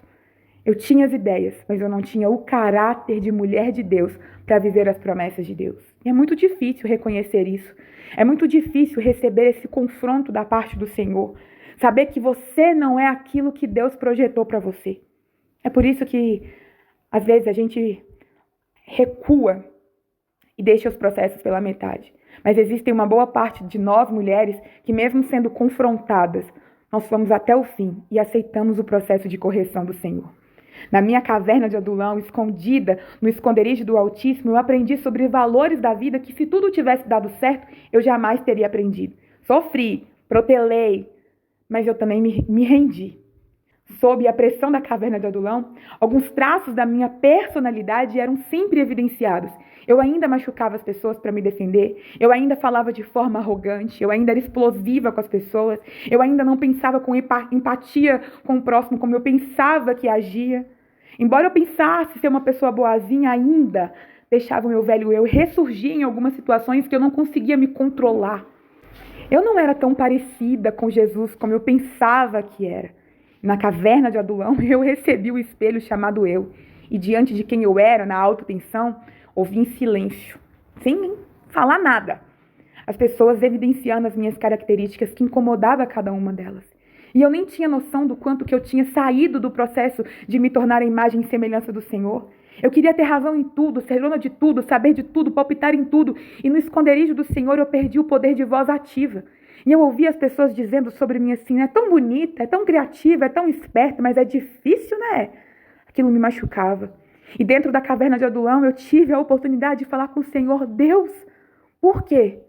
Speaker 1: Eu tinha as ideias, mas eu não tinha o caráter de mulher de Deus para viver as promessas de Deus. E é muito difícil reconhecer isso. É muito difícil receber esse confronto da parte do Senhor. Saber que você não é aquilo que Deus projetou para você. É por isso que, às vezes, a gente recua e deixa os processos pela metade. Mas existem uma boa parte de nós, mulheres, que mesmo sendo confrontadas, nós fomos até o fim e aceitamos o processo de correção do Senhor. Na minha caverna de Adulão, escondida no esconderijo do Altíssimo, eu aprendi sobre valores da vida que, se tudo tivesse dado certo, eu jamais teria aprendido. Sofri, protelei, mas eu também me rendi. Sob a pressão da caverna de Adulão, alguns traços da minha personalidade eram sempre evidenciados. Eu ainda machucava as pessoas para me defender, eu ainda falava de forma arrogante, eu ainda era explosiva com as pessoas, eu ainda não pensava com empatia com o próximo como eu pensava que agia. Embora eu pensasse ser uma pessoa boazinha, ainda deixava o meu velho eu ressurgir em algumas situações que eu não conseguia me controlar. Eu não era tão parecida com Jesus como eu pensava que era. Na caverna de Adulão, eu recebi o espelho chamado eu. E diante de quem eu era, na alta tensão, ouvi em silêncio, sem falar nada. As pessoas evidenciando as minhas características que incomodavam cada uma delas. E eu nem tinha noção do quanto que eu tinha saído do processo de me tornar a imagem e semelhança do Senhor. Eu queria ter razão em tudo, ser dona de tudo, saber de tudo, palpitar em tudo. E no esconderijo do Senhor eu perdi o poder de voz ativa. E eu ouvia as pessoas dizendo sobre mim assim, é tão bonita, é tão criativa, é tão esperta, mas é difícil, né? Aquilo me machucava. E dentro da caverna de Adulão eu tive a oportunidade de falar com o Senhor, Deus, por quê?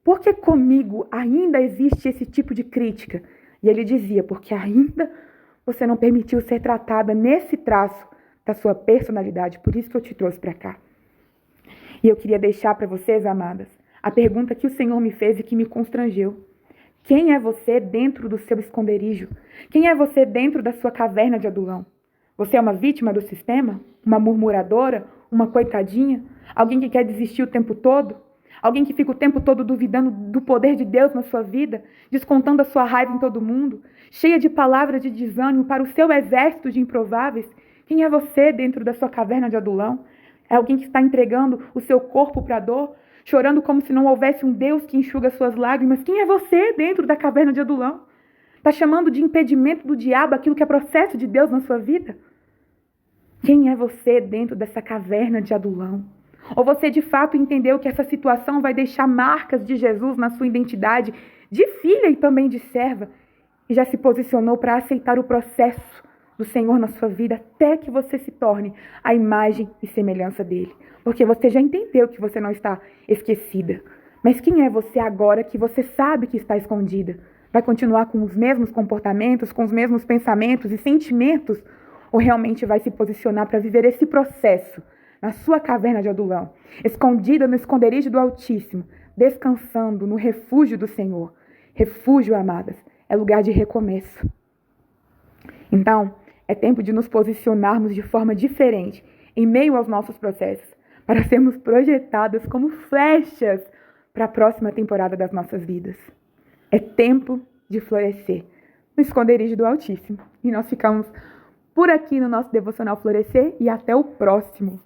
Speaker 1: Por que comigo ainda existe esse tipo de crítica? E ele dizia, porque ainda você não permitiu ser tratada nesse traço da sua personalidade, por isso que eu te trouxe para cá. E eu queria deixar para vocês, amadas, a pergunta que o Senhor me fez e que me constrangeu. Quem é você dentro do seu esconderijo? Quem é você dentro da sua caverna de Adulão? Você é uma vítima do sistema? Uma murmuradora? Uma coitadinha? Alguém que quer desistir o tempo todo? Alguém que fica o tempo todo duvidando do poder de Deus na sua vida? Descontando a sua raiva em todo mundo? Cheia de palavras de desânimo para o seu exército de improváveis? Quem é você dentro da sua caverna de Adulão? É alguém que está entregando o seu corpo para a dor? Chorando como se não houvesse um Deus que enxuga suas lágrimas? Quem é você dentro da caverna de Adulão? Está chamando de impedimento do diabo aquilo que é processo de Deus na sua vida? Quem é você dentro dessa caverna de Adulão? Ou você de fato entendeu que essa situação vai deixar marcas de Jesus na sua identidade de filha e também de serva e já se posicionou para aceitar o processo do Senhor na sua vida até que você se torne a imagem e semelhança dele? Porque você já entendeu que você não está esquecida. Mas quem é você agora que você sabe que está escondida? Vai continuar com os mesmos comportamentos, com os mesmos pensamentos e sentimentos? Ou realmente vai se posicionar para viver esse processo na sua caverna de Adulão, escondida no esconderijo do Altíssimo, descansando no refúgio do Senhor? Refúgio, amadas, é lugar de recomeço. Então, é tempo de nos posicionarmos de forma diferente em meio aos nossos processos, para sermos projetadas como flechas para a próxima temporada das nossas vidas. É tempo de florescer no esconderijo do Altíssimo. E nós ficamos por aqui no nosso Devocional Florescer e até o próximo.